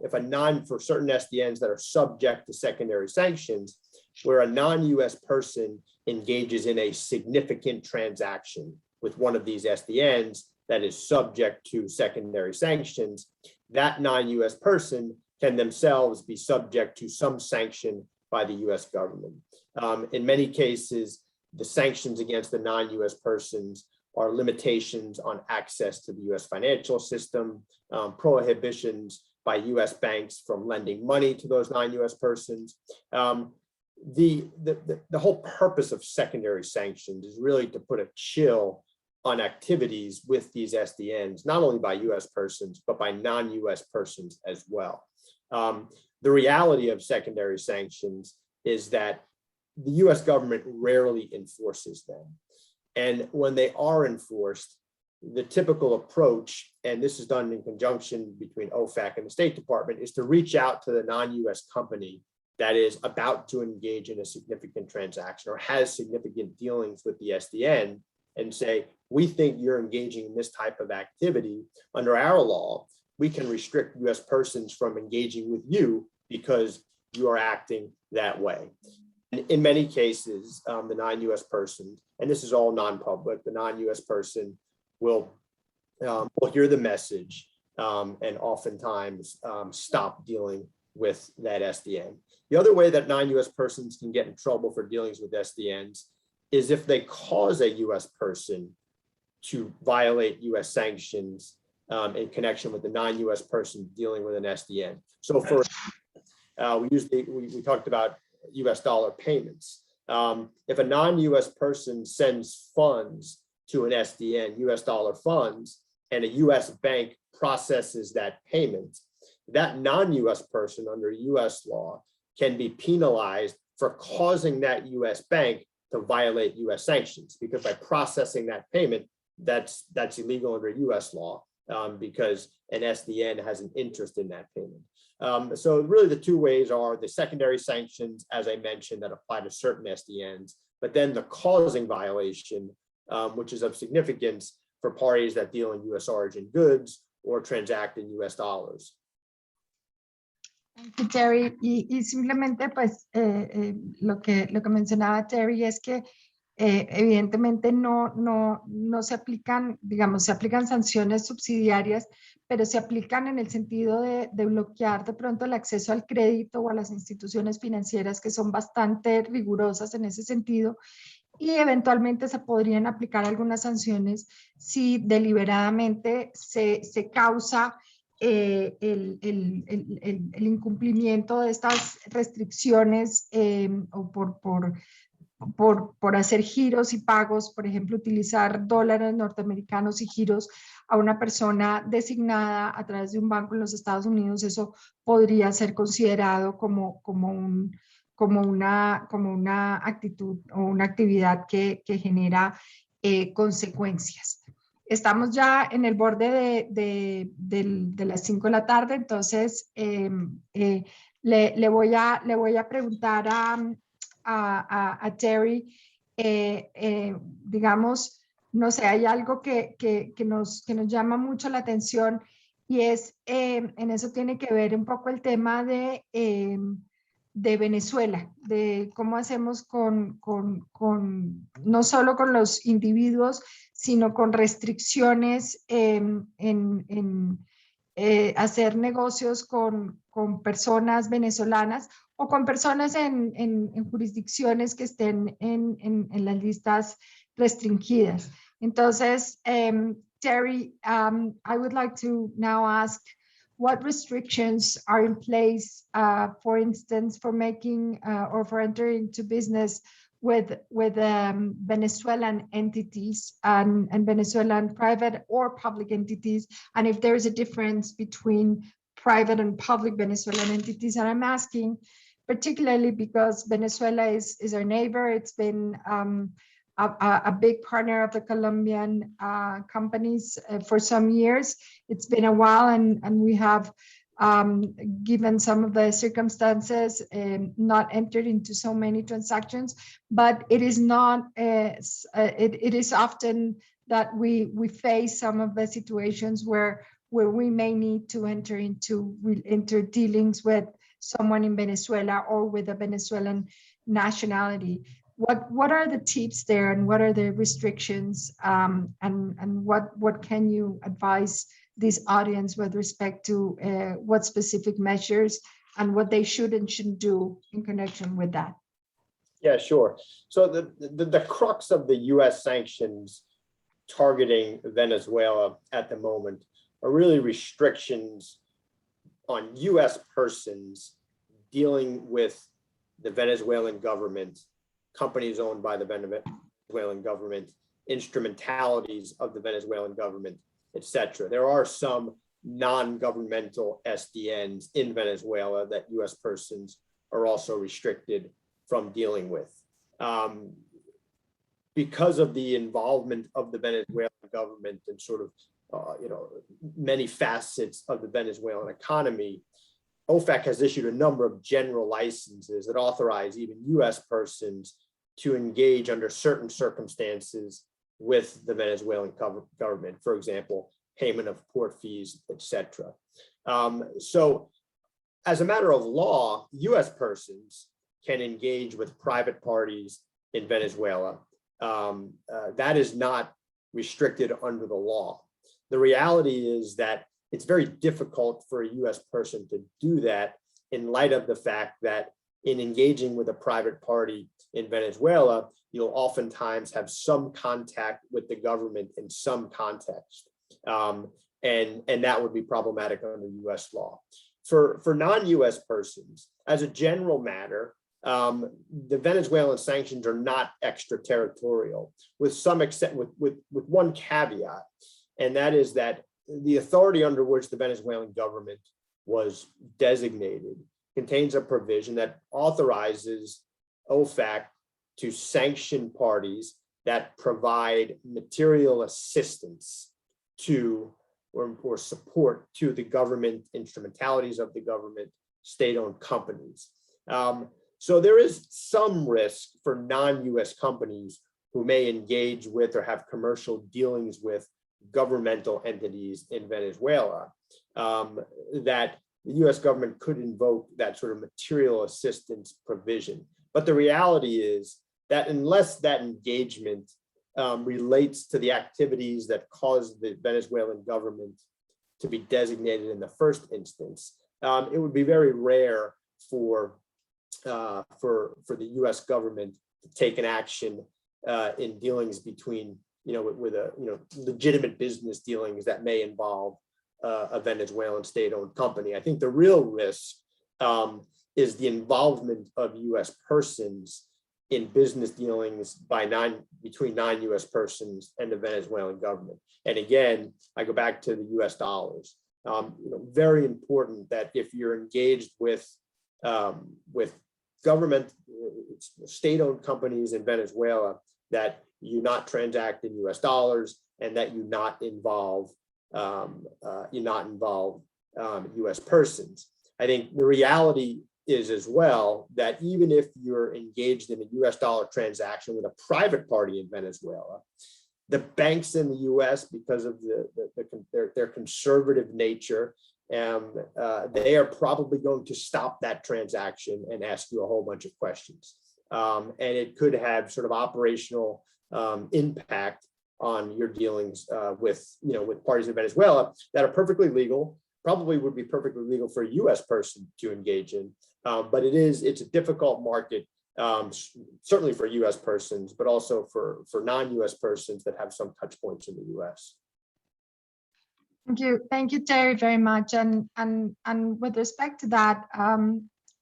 for certain SDNs that are subject to secondary sanctions, where a non-US person engages in a significant transaction with one of these SDNs that is subject to secondary sanctions, that non-US person can themselves be subject to some sanction by the US government. In many cases, the sanctions against the non-US persons are limitations on access to the US financial system, prohibitions by US banks from lending money to those non-US persons. The whole purpose of secondary sanctions is really to put a chill on activities with these SDNs, not only by US persons, but by non-US persons as well. The reality of secondary sanctions is that the US government rarely enforces them. And when they are enforced, the typical approach, and this is done in conjunction between OFAC and the State Department, is to reach out to the non-US company that is about to engage in a significant transaction or has significant dealings with the SDN and say, we think you're engaging in this type of activity. Under our law, we can restrict US persons from engaging with you because you are acting that way. And in many cases, the non-US person, and this is all non-public, the non-US person will hear the message and oftentimes stop dealing with that SDN. The other way that non-US persons can get in trouble for dealings with SDNs is if they cause a US person to violate US sanctions in connection with the non-US person dealing with an SDN. So for we talked about US dollar payments. If a non-US person sends funds to an SDN, US dollar funds, and a US bank processes that payment, that non-US person under US law can be penalized for causing that US bank to violate US sanctions, because by processing that payment, that's illegal under US law because an SDN has an interest in that payment. So really the two ways are the secondary sanctions, as I mentioned, that apply to certain SDNs, but then the causing violation, which is of significance for parties that deal in US origin goods or transact in US dollars. Terry, y simplemente pues lo que mencionaba Terry es que evidentemente no se aplican, digamos, se aplican sanciones subsidiarias, pero se aplican en el sentido de bloquear de pronto el acceso al crédito o a las instituciones financieras, que son bastante rigurosas en ese sentido, y eventualmente se podrían aplicar algunas sanciones si deliberadamente se causa el incumplimiento de estas restricciones o por hacer giros y pagos, por ejemplo, utilizar dólares norteamericanos y giros a una persona designada a través de un banco en los Estados Unidos. Eso podría ser considerado como una actitud o una actividad que genera consecuencias. Estamos ya en el borde de las 5 de la tarde, entonces le voy a preguntar a Terry, digamos, no sé, hay algo que nos llama mucho la atención y es, en eso tiene que ver un poco el tema de Venezuela, de cómo hacemos no solo con los individuos, sino con restricciones en hacer negocios con personas venezolanas o con personas en jurisdicciones que estén en las listas restringidas. Entonces, Terry, I would like to now ask, what restrictions are in place, for instance, for making or for entering into business with Venezuelan entities and Venezuelan private or public entities, and if there is a difference between private and public Venezuelan entities? And I'm asking particularly because Venezuela is our neighbor. It's been a big partner of the Colombian companies for some years. It's been a while, and we have, given some of the circumstances, not entered into so many transactions, but it is not, it is often that we face some of the situations where we may need to enter into dealings with someone in Venezuela or with a Venezuelan nationality. What are the tips there, and what are the restrictions, and what can you advise this audience with respect to what specific measures and what they should and shouldn't do in connection with that? Yeah, sure. So the crux of the US sanctions targeting Venezuela at the moment are really restrictions on US persons dealing with the Venezuelan government, companies owned by the Venezuelan government, instrumentalities of the Venezuelan government, etc. There are some non-governmental SDNs in Venezuela that US persons are also restricted from dealing with. because of the involvement of the Venezuelan government and sort of, many facets of the Venezuelan economy, OFAC has issued a number of general licenses that authorize even US persons to engage under certain circumstances with the Venezuelan government, for example, payment of port fees, etc. So as a matter of law, US persons can engage with private parties in Venezuela. That is not restricted under the law. The reality is that it's very difficult for a US person to do that in light of the fact that in engaging with a private party in Venezuela, you'll oftentimes have some contact with the government in some context. And that would be problematic under US law. For non-US persons, as a general matter, the Venezuelan sanctions are not extraterritorial, with some extent, with one caveat, and that is that the authority under which the Venezuelan government was designated contains a provision that authorizes OFAC to sanction parties that provide material assistance to or support to the government, instrumentalities of the government, state-owned companies. So there is some risk for non-US companies who may engage with or have commercial dealings with governmental entities in Venezuela, that the US government could invoke that sort of material assistance provision. But the reality is that unless that engagement relates to the activities that caused the Venezuelan government to be designated in the first instance, it would be very rare for the US government to take an action in dealings between, legitimate business dealings that may involve a Venezuelan state-owned company. I think the real risk is the involvement of US persons in business dealings between non-US persons and the Venezuelan government. And again, I go back to the US dollars. Very important that if you're engaged with government, state-owned companies in Venezuela, that you not transact in US dollars and that you not involve US persons. I think the reality is as well that even if you're engaged in a US dollar transaction with a private party in Venezuela, the banks in the US, because of their conservative nature, they are probably going to stop that transaction and ask you a whole bunch of questions. And it could have sort of operational impact on your dealings with parties in Venezuela that are perfectly legal, probably would be perfectly legal for a US person to engage in. But it's a difficult market, certainly for US persons, but also for non-US persons that have some touch points in the US. Thank you, Terry, very much. And with respect to that,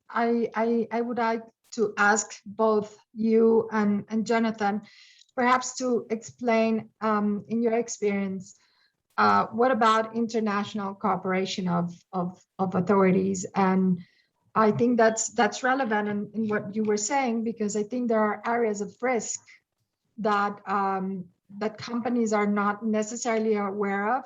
I would like to ask both you and Jonathan, perhaps to explain in your experience, what about international cooperation of authorities? And I think that's relevant in what you were saying, because I think there are areas of risk that that companies are not necessarily aware of.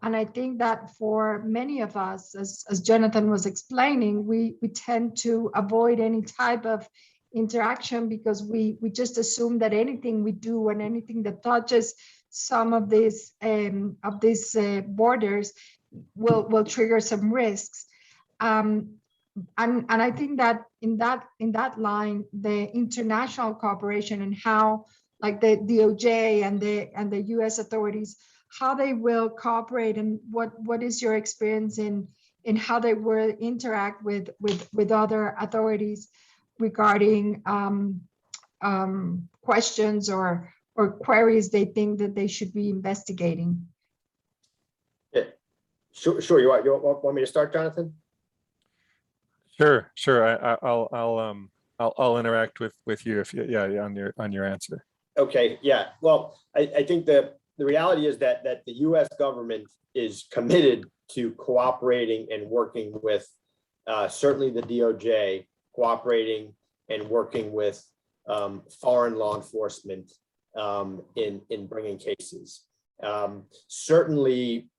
And I think that for many of us, as Jonathan was explaining, we tend to avoid any type of interaction because we just assume that anything we do and anything that touches some of these borders will trigger some risks. And I think that in that line, the international cooperation and how, like the DOJ and the US authorities, how they will cooperate, and what is your experience in how they will interact with other authorities regarding questions or queries they think that they should be investigating? Yeah. Sure. You want me to start, Jonathan? Sure. I'll interact with you on your answer. Okay. Yeah. Well, I think the reality is that the U.S. government is committed to cooperating and working with certainly the DOJ, cooperating and working with foreign law enforcement in bringing cases. Certainly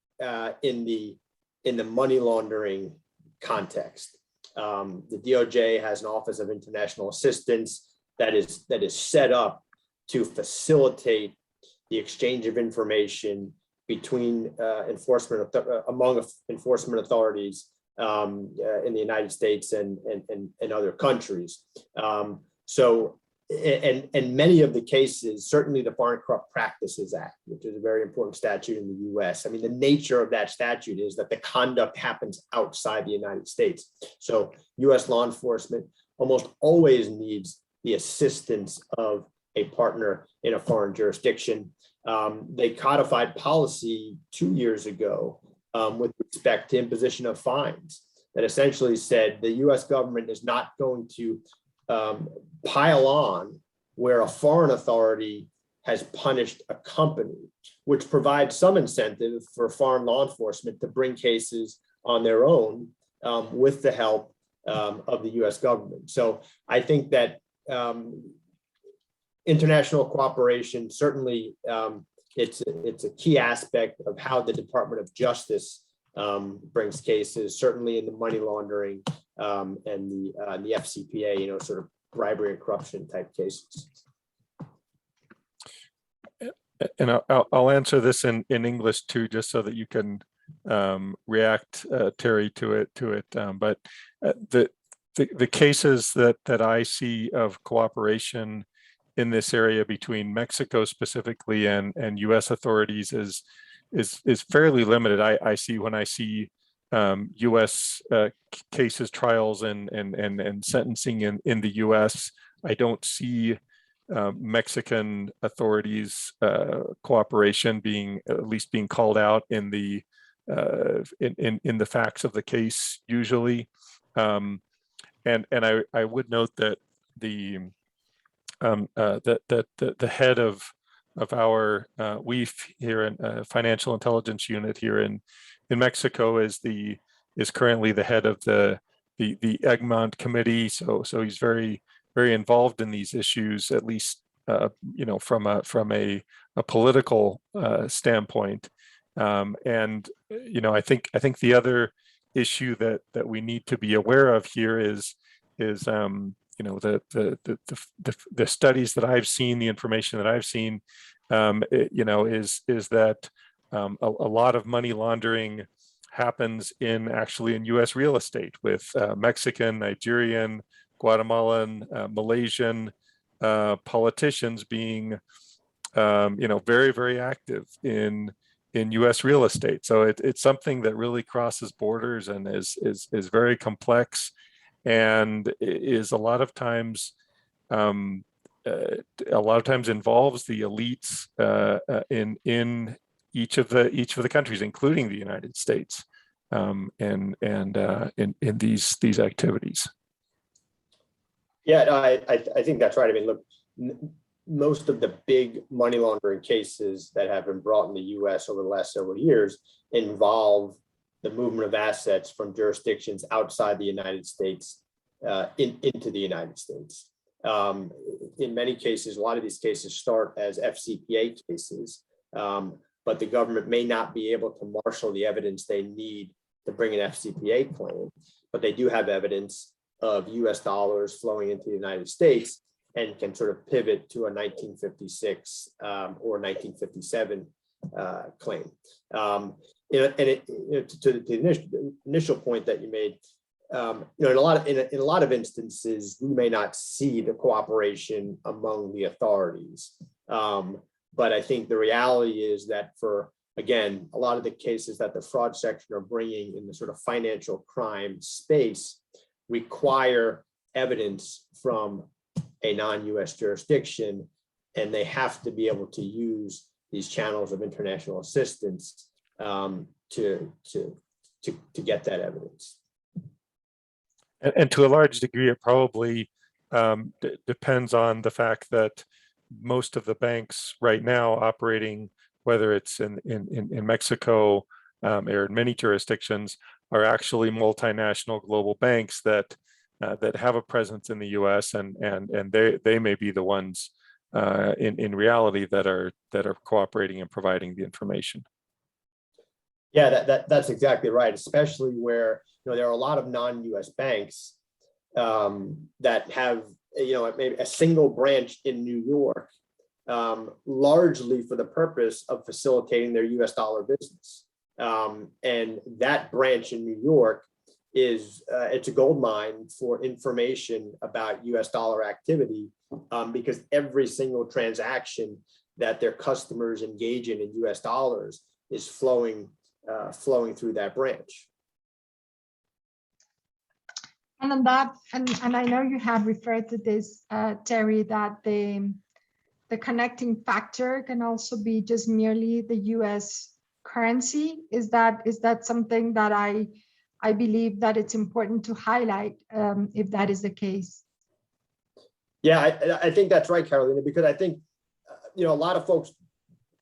in the money laundering context, the DOJ has an Office of International Assistance that is set up to facilitate the exchange of information between among enforcement authorities in the United States and other countries. And many of the cases, certainly the Foreign Corrupt Practices Act, which is a very important statute in the US. I mean, the nature of that statute is that the conduct happens outside the United States. So US law enforcement almost always needs the assistance of a partner in a foreign jurisdiction. They codified policy 2 years ago with respect to imposition of fines that essentially said the US government is not going to pile on where a foreign authority has punished a company, which provides some incentive for foreign law enforcement to bring cases on their own with the help of the US government. So I think that international cooperation, certainly it's a key aspect of how the Department of Justice brings cases, certainly in the money laundering and the FCPA, sort of bribery and corruption type cases. And I'll answer this in English too, just so that you can react, Terry, to it. But the cases that I see of cooperation in this area between Mexico specifically and U.S. authorities is fairly limited. I see when I see U.S. cases, trials, and sentencing in the U.S., I don't see Mexican authorities cooperation being called out in the facts of the case usually. And I would note that the head of our WIF here in Financial Intelligence Unit here in Mexico is currently the head of the Egmont Committee. So he's very involved in these issues, at least from a political standpoint. And I think the other issue that we need to be aware of here is the studies that I've seen, the information that I've seen, is that a lot of money laundering happens actually in U.S. real estate with Mexican, Nigerian, Guatemalan, Malaysian politicians being, very, very active in U.S. real estate. So it's something that really crosses borders and is very complex, and is a lot of times involves the elites in each of the countries, including the United States, in these activities. Yeah, I think that's right. I mean, look, most of the big money laundering cases that have been brought in the U.S. over the last several years involve the movement of assets from jurisdictions outside the United States into the United States. In many cases, a lot of these cases start as FCPA cases, but the government may not be able to marshal the evidence they need to bring an FCPA claim, but they do have evidence of US dollars flowing into the United States and can sort of pivot to a 1956 or 1957 claim. To the initial point that you made, in a lot of instances, we may not see the cooperation among the authorities. But I think the reality is that again, a lot of the cases that the fraud section are bringing in the sort of financial crime space require evidence from a non-US jurisdiction, and they have to be able to use these channels of international assistance to get that evidence. And to a large degree, it probably depends on the fact that most of the banks right now operating, whether it's in Mexico or in many jurisdictions, are actually multinational global banks that have a presence in the U.S. and they may be the ones in reality that are cooperating and providing the information. Yeah, that's exactly right, especially where there are a lot of non-US banks that have maybe a single branch in New York, largely for the purpose of facilitating their US dollar business. And that branch in New York is it's a gold mine for information about US dollar activity, because every single transaction that their customers engage in US dollars is flowing through that branch. And on that, and I know you have referred to this, Terry, that the connecting factor can also be just merely the US currency. Is that something that I believe that it's important to highlight, if that is the case? Yeah, I think that's right, Carolina, because I think a lot of folks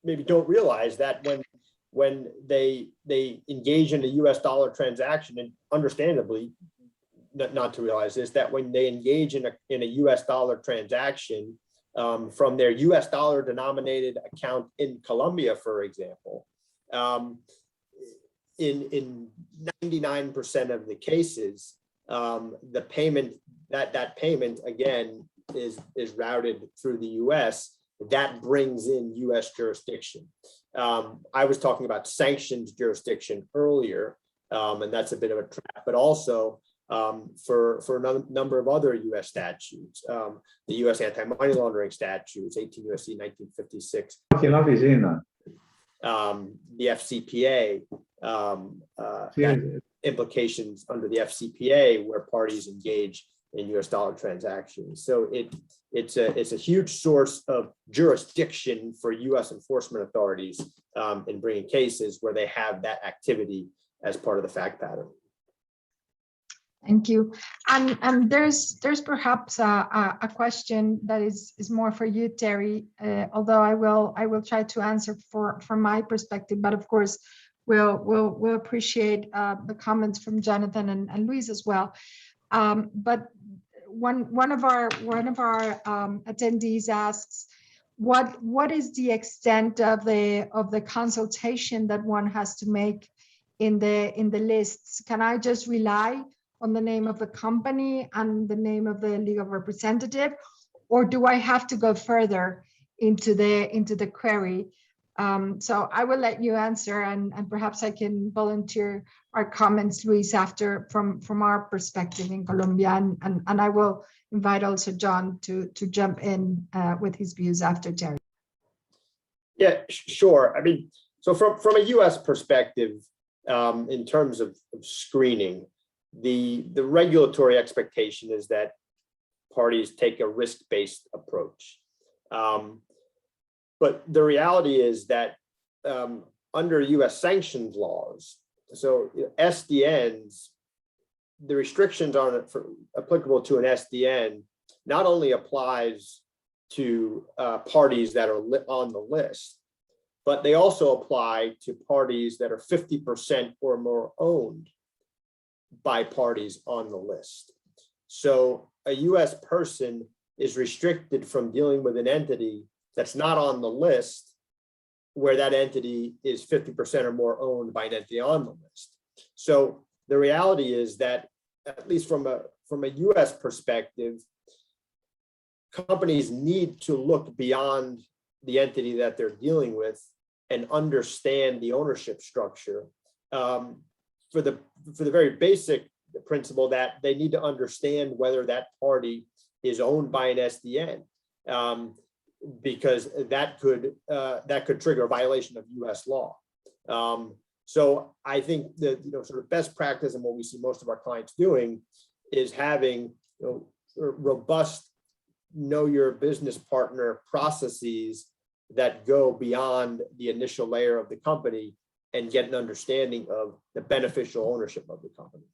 maybe don't realize that when they engage in a US dollar transaction, and understandably not to realize this, that when they engage in a US dollar transaction from their US dollar denominated account in Colombia, for example, in 99% of the cases, the payment that payment again is routed through the US. That brings in US jurisdiction. I was talking about sanctions jurisdiction earlier, and that's a bit of a trap, but also for a number of other US statutes, the US anti-money laundering statutes, 18 U.S.C. 1956, the FCPA, implications under the FCPA where parties engage in US dollar transactions. So it's a huge source of jurisdiction for US enforcement authorities in bringing cases where they have that activity as part of the fact pattern. Thank you. And there's perhaps a question that is more for you, Terry, although I will try to answer from my perspective, but of course we'll appreciate the comments from Jonathan and Luis as well. But one of our attendees asks, what is the extent of the consultation that one has to make in the lists? Can I just rely on the name of the company and the name of the legal representative, or do I have to go further into the query? So I will let you answer, and perhaps I can volunteer our comments, Luis, after from our perspective in Colombia, and I will invite also John to jump in with his views after Terry. Yeah, sure. I mean, so from a US perspective, in terms of screening, the regulatory expectation is that parties take a risk-based approach. But the reality is that under US sanctions laws, so SDNs, the restrictions on it applicable to an SDN not only applies to parties that are on the list, but they also apply to parties that are 50% or more owned by parties on the list. So a US person is restricted from dealing with an entity that's not on the list, where that entity is 50% or more owned by an entity on the list. So the reality is that, at least from a US perspective, companies need to look beyond the entity that they're dealing with and understand the ownership structure, for the very basic principle that they need to understand whether that party is owned by an SDN, because that could trigger a violation of US law. So I think that sort of best practice, and what we see most of our clients doing, is having robust know your business partner processes that go beyond the initial layer of the company and get an understanding of the beneficial ownership of the company.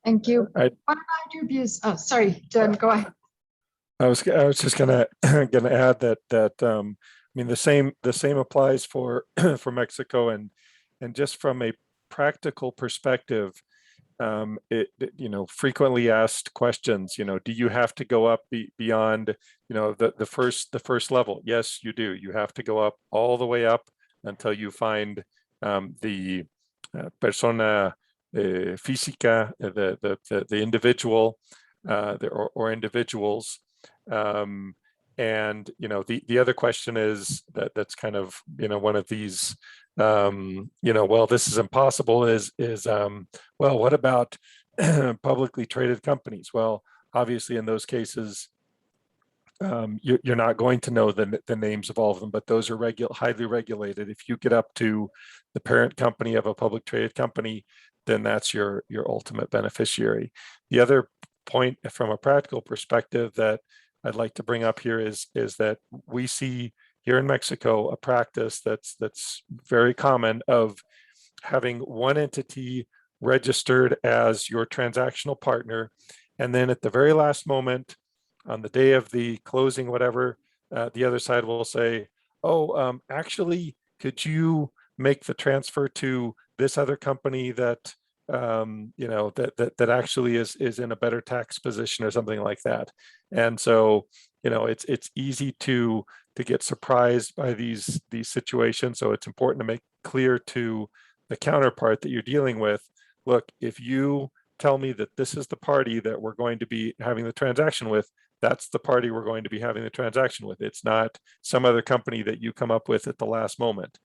Thank you. What about your views? Oh, sorry, John, go ahead. I was just gonna add that I mean the same applies for for Mexico, and just from a practical perspective, frequently asked questions, do you have to go up beyond, the first level? Yes, you do. You have to go up all the way up until you find the persona física, the individual, or individuals. And the other question is that's kind of one of these well, this is impossible, is well, what about publicly traded companies? Well, obviously in those cases you're not going to know the names of all of them, but those are highly regulated. If you get up to the parent company of a public traded company, then that's your ultimate beneficiary. The other point from a practical perspective that I'd like to bring up here is that we see here in Mexico a practice that's very common of having one entity registered as your transactional partner, and then at the very last moment, on the day of the closing, whatever, the other side will say, oh, actually, could you make the transfer to this other company that that actually is in a better tax position or something like that. And so, it's easy to get surprised by these situations. So it's important to make clear to the counterpart that you're dealing with, look, if you tell me that this is the party that we're going to be having the transaction with, that's the party we're going to be having the transaction with. It's not some other company that you come up with at the last moment.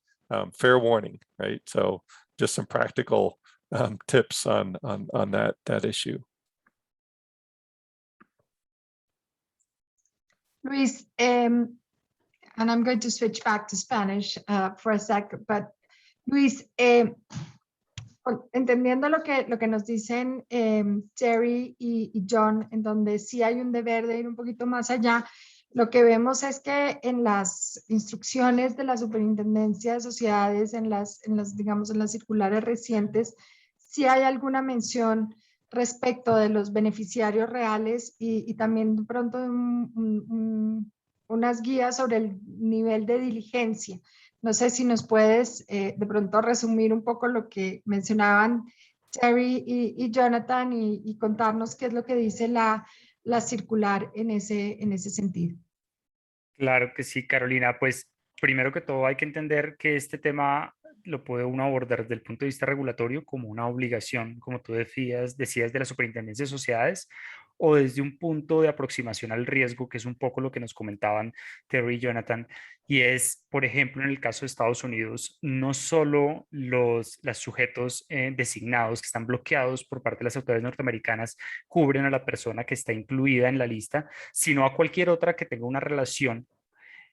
Fair warning, right? So just some practical tips on that issue. Luis, and I'm going to switch back to Spanish for a sec, but Luis, entendiendo lo que nos dicen Terry y John, en donde sí hay un deber de ir un poquito más allá, lo que vemos es que en las instrucciones de la Superintendencia de Sociedades, en las circulares recientes, sí hay alguna mención respecto de los beneficiarios reales y también de pronto unas guías sobre el nivel de diligencia. No sé si nos puedes de pronto resumir un poco lo que mencionaban Terry y Jonathan y contarnos qué es lo que dice la circular en ese sentido. Claro que sí, Carolina. Pues primero que todo hay que entender que este tema lo puede uno abordar desde el punto de vista regulatorio como una obligación, como tú decías de la Superintendencia de Sociedades, o desde un punto de aproximación al riesgo, que es un poco lo que nos comentaban Terry y Jonathan, y es, por ejemplo, en el caso de Estados Unidos, no solo los sujetos designados que están bloqueados por parte de las autoridades norteamericanas cubren a la persona que está incluida en la lista, sino a cualquier otra que tenga una relación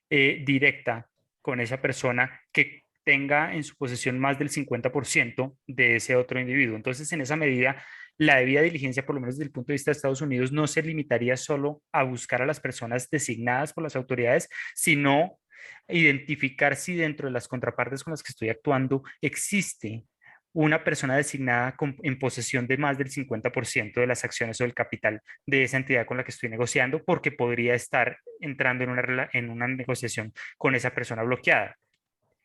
directa con esa persona que tenga en su posesión más del 50% de ese otro individuo. Entonces, en esa medida, la debida diligencia, por lo menos desde el punto de vista de Estados Unidos, no se limitaría solo a buscar a las personas designadas por las autoridades, sino identificar si dentro de las contrapartes con las que estoy actuando existe una persona designada en posesión de más del 50% de las acciones o del capital de esa entidad con la que estoy negociando, porque podría estar entrando en una negociación con esa persona bloqueada.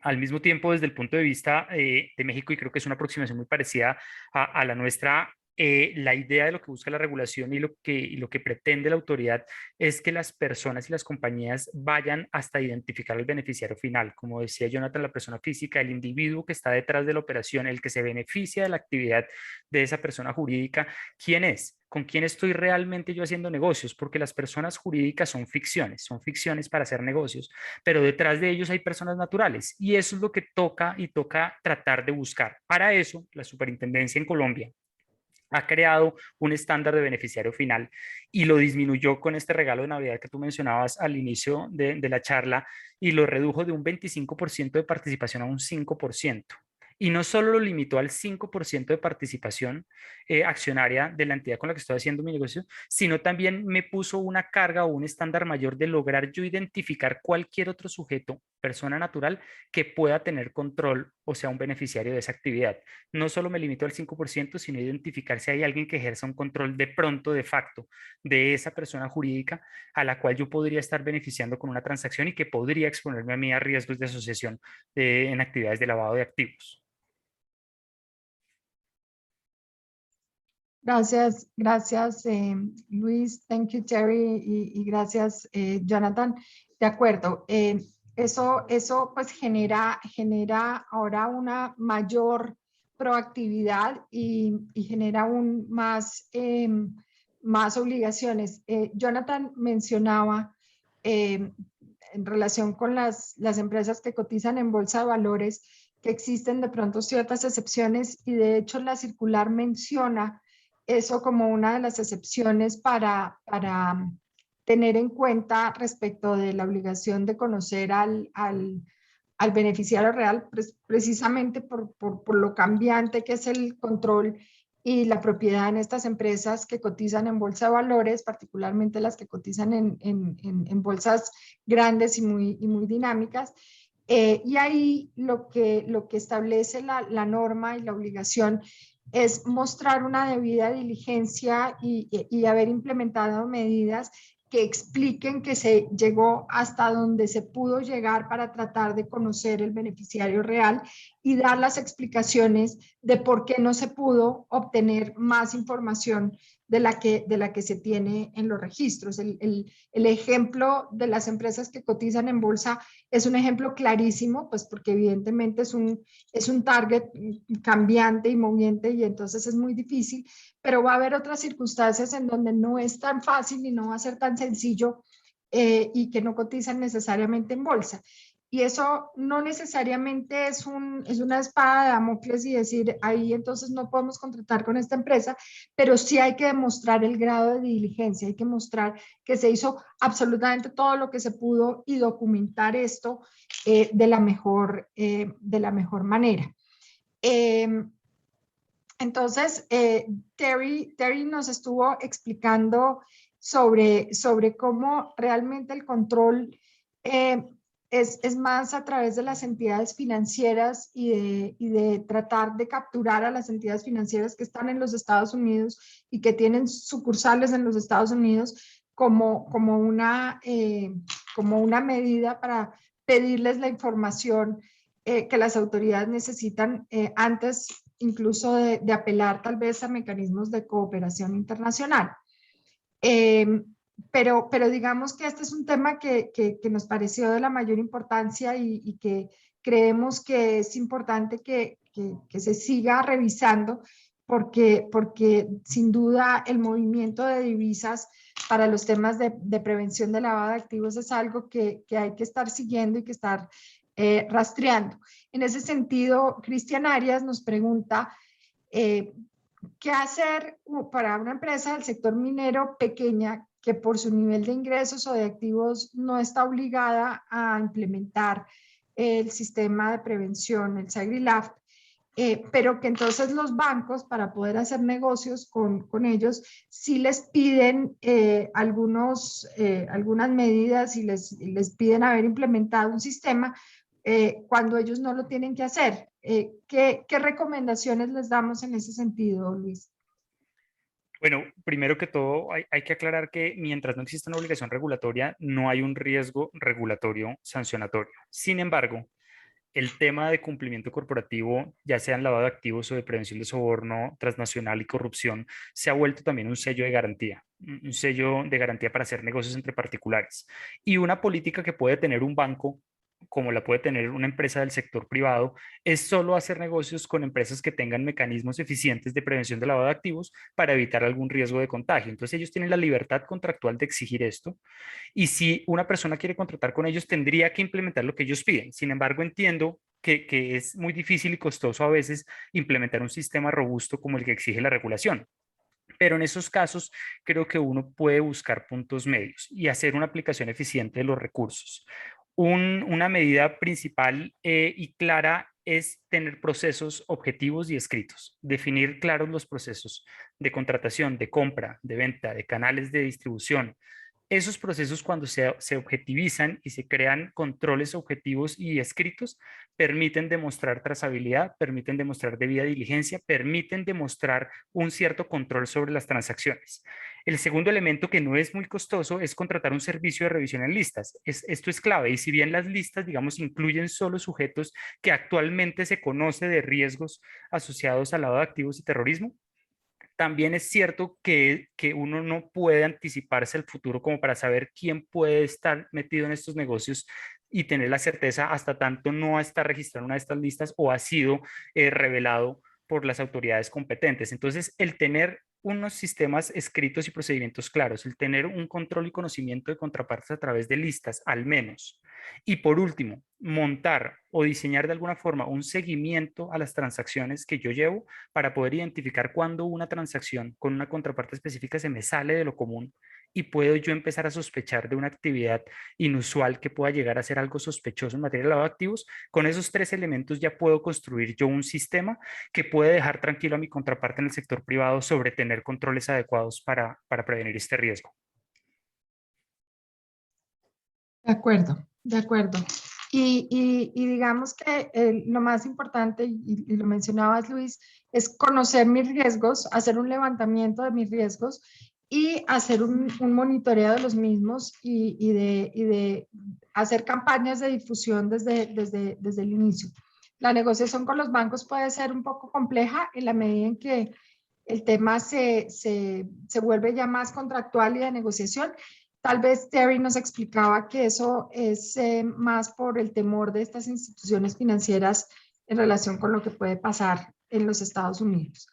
Al mismo tiempo, desde el punto de vista de México, y creo que es una aproximación muy parecida a la nuestra, la idea de lo que busca la regulación y lo que pretende la autoridad es que las personas y las compañías vayan hasta identificar al beneficiario final. Como decía Jonathan, la persona física, el individuo que está detrás de la operación, el que se beneficia de la actividad de esa persona jurídica, ¿quién es? ¿Con quién estoy realmente yo haciendo negocios? Porque las personas jurídicas son ficciones para hacer negocios, pero detrás de ellos hay personas naturales y eso es lo que toca tratar de buscar. Para eso, la Superintendencia en Colombia ha creado un estándar de beneficiario final y lo disminuyó con este regalo de Navidad que tú mencionabas al inicio de la charla y lo redujo de un 25% de participación a un 5%. Y no solo lo limitó al 5% de participación accionaria de la entidad con la que estoy haciendo mi negocio, sino también me puso una carga o un estándar mayor de lograr yo identificar cualquier otro sujeto, persona natural, que pueda tener control o sea un beneficiario de esa actividad. No solo me limitó al 5%, sino identificar si hay alguien que ejerza un control de pronto, de facto, de esa persona jurídica a la cual yo podría estar beneficiando con una transacción y que podría exponerme a mí a riesgos de asociación en actividades de lavado de activos. Gracias, Luis. Thank you, Terry, y gracias, Jonathan. De acuerdo. Eso pues genera ahora una mayor proactividad y genera aún más obligaciones. Jonathan mencionaba en relación con las empresas que cotizan en bolsa de valores que existen de pronto ciertas excepciones, y de hecho la circular menciona eso como una de las excepciones para tener en cuenta respecto de la obligación de conocer al beneficiario real, precisamente por lo cambiante que es el control y la propiedad en estas empresas que cotizan en bolsa de valores, particularmente las que cotizan en bolsas grandes y muy dinámicas. Y ahí lo que establece la norma y la obligación es mostrar una debida diligencia y haber implementado medidas que expliquen que se llegó hasta donde se pudo llegar para tratar de conocer el beneficiario real y dar las explicaciones de por qué no se pudo obtener más información de la que se tiene en los registros. El ejemplo de las empresas que cotizan en bolsa es un ejemplo clarísimo, pues porque evidentemente es un target cambiante y moviente, y entonces es muy difícil, pero va a haber otras circunstancias en donde no es tan fácil y no va a ser tan sencillo y que no cotizan necesariamente en bolsa. Y eso no necesariamente es una espada de Damocles y decir, ahí entonces no podemos contratar con esta empresa, pero sí hay que demostrar el grado de diligencia, hay que mostrar que se hizo absolutamente todo lo que se pudo y documentar esto de la mejor manera. Entonces, Terry nos estuvo explicando sobre cómo realmente el control es más a través de las entidades financieras y de tratar de capturar a las entidades financieras que están en los Estados Unidos y que tienen sucursales en los Estados Unidos como una medida para pedirles la información que las autoridades necesitan antes incluso de apelar tal vez a mecanismos de cooperación internacional. Pero digamos que este es un tema que nos pareció de la mayor importancia y que creemos que es importante que se siga revisando porque sin duda el movimiento de divisas para los temas de prevención de lavado de activos es algo que hay que estar siguiendo y que estar rastreando. En ese sentido, Cristian Arias nos pregunta ¿qué hacer para una empresa del sector minero pequeña que por su nivel de ingresos o de activos no está obligada a implementar el sistema de prevención, el SAGRI-LAFT, pero que entonces los bancos para poder hacer negocios con ellos sí les piden algunas medidas y les piden haber implementado un sistema cuando ellos no lo tienen que hacer? ¿Qué recomendaciones les damos en ese sentido, Luis? Bueno, primero que todo, hay que aclarar que mientras no exista una obligación regulatoria, no hay un riesgo regulatorio sancionatorio. Sin embargo, el tema de cumplimiento corporativo, ya sea en lavado de activos o de prevención de soborno transnacional y corrupción, se ha vuelto también un sello de garantía, un sello de garantía para hacer negocios entre particulares. Y una política que puede tener un banco, como la puede tener una empresa del sector privado, es solo hacer negocios con empresas que tengan mecanismos eficientes de prevención de lavado de activos para evitar algún riesgo de contagio. Entonces ellos tienen la libertad contractual de exigir esto, y si una persona quiere contratar con ellos tendría que implementar lo que ellos piden. Sin embargo, entiendo que es muy difícil y costoso a veces implementar un sistema robusto como el que exige la regulación. Pero en esos casos creo que uno puede buscar puntos medios y hacer una aplicación eficiente de los recursos. Una medida principal y clara es tener procesos objetivos y escritos, definir claros los procesos de contratación, de compra, de venta, de canales de distribución. Esos procesos, cuando se objetivizan y se crean controles objetivos y escritos, permiten demostrar trazabilidad, permiten demostrar debida diligencia, permiten demostrar un cierto control sobre las transacciones. El segundo elemento, que no es muy costoso, es contratar un servicio de revisión en listas. Esto es clave, y si bien las listas, digamos, incluyen solo sujetos que actualmente se conoce de riesgos asociados al lavado de activos y terrorismo, también es cierto que uno no puede anticiparse el futuro como para saber quién puede estar metido en estos negocios y tener la certeza hasta tanto no está registrado en una de estas listas o ha sido revelado por las autoridades competentes. Entonces, el tener unos sistemas escritos y procedimientos claros, el tener un control y conocimiento de contrapartes a través de listas, al menos. Y por último, montar o diseñar de alguna forma un seguimiento a las transacciones que yo llevo para poder identificar cuando una transacción con una contraparte específica se me sale de lo común y puedo yo empezar a sospechar de una actividad inusual que pueda llegar a ser algo sospechoso en materia de lavado de activos. Con esos tres elementos ya puedo construir yo un sistema que puede dejar tranquilo a mi contraparte en el sector privado sobre tener controles adecuados para prevenir este riesgo. De acuerdo, de acuerdo. Y digamos que lo más importante, y lo mencionabas, Luis, es conocer mis riesgos, hacer un levantamiento de mis riesgos y hacer un monitoreo de los mismos y de hacer campañas de difusión desde el inicio. La negociación con los bancos puede ser un poco compleja en la medida en que el tema se vuelve ya más contractual y de negociación. Tal vez Terry nos explicaba que eso es más por el temor de estas instituciones financieras en relación con lo que puede pasar en los Estados Unidos.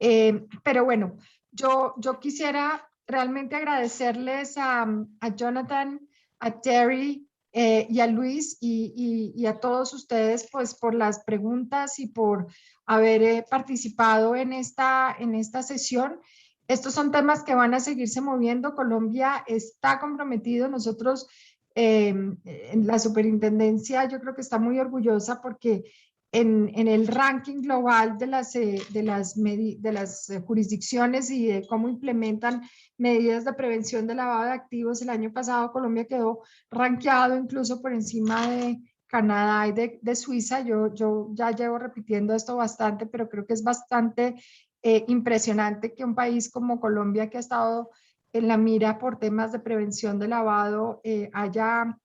Pero bueno, yo quisiera realmente agradecerles a Jonathan, a Terry y a Luis y a todos ustedes pues por las preguntas y por haber participado en esta sesión. Estos son temas que van a seguirse moviendo. Colombia está comprometido. Nosotros en la superintendencia yo creo que está muy orgullosa porque en el ranking global de las jurisdicciones y de cómo implementan medidas de prevención de lavado de activos, el año pasado Colombia quedó rankeado incluso por encima de Canadá y de Suiza. Yo ya llevo repitiendo esto bastante, pero creo que es bastante impresionante que un país como Colombia, que ha estado en la mira por temas de prevención de lavado, haya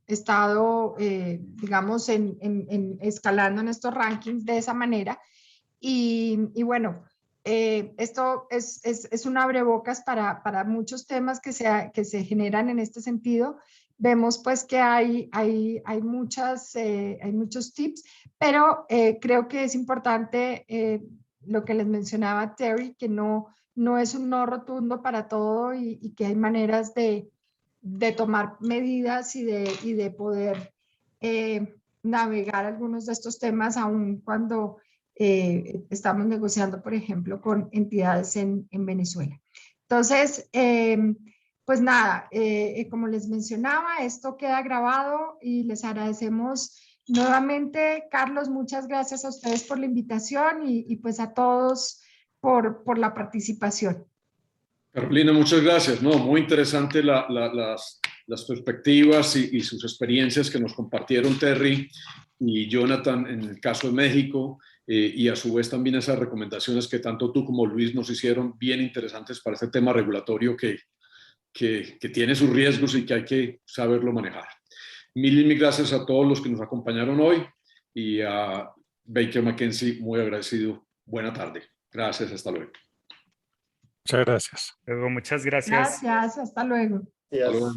estado, digamos, escalando en estos rankings de esa manera. Y bueno, esto es un abrebocas para muchos temas que se generan en este sentido. Vemos pues que hay muchos tips, pero creo que es importante lo que les mencionaba Terry, que no es un no rotundo para todo y que hay maneras de tomar medidas y de poder navegar algunos de estos temas aun cuando estamos negociando, por ejemplo, con entidades en Venezuela. Entonces, pues nada, como les mencionaba, esto queda grabado y les agradecemos nuevamente. Carlos, muchas gracias a ustedes por la invitación y pues a todos por la participación. Carolina, muchas gracias. No, muy interesante las perspectivas y sus experiencias que nos compartieron Terry y Jonathan en el caso de México y a su vez también esas recomendaciones que tanto tú como Luis nos hicieron bien interesantes para este tema regulatorio que tiene sus riesgos y que hay que saberlo manejar. Mil gracias a todos los que nos acompañaron hoy y a Baker McKenzie, muy agradecido. Buena tarde. Gracias, hasta luego. Muchas gracias. Luego, muchas gracias. Gracias, hasta luego. Yes. Hasta luego.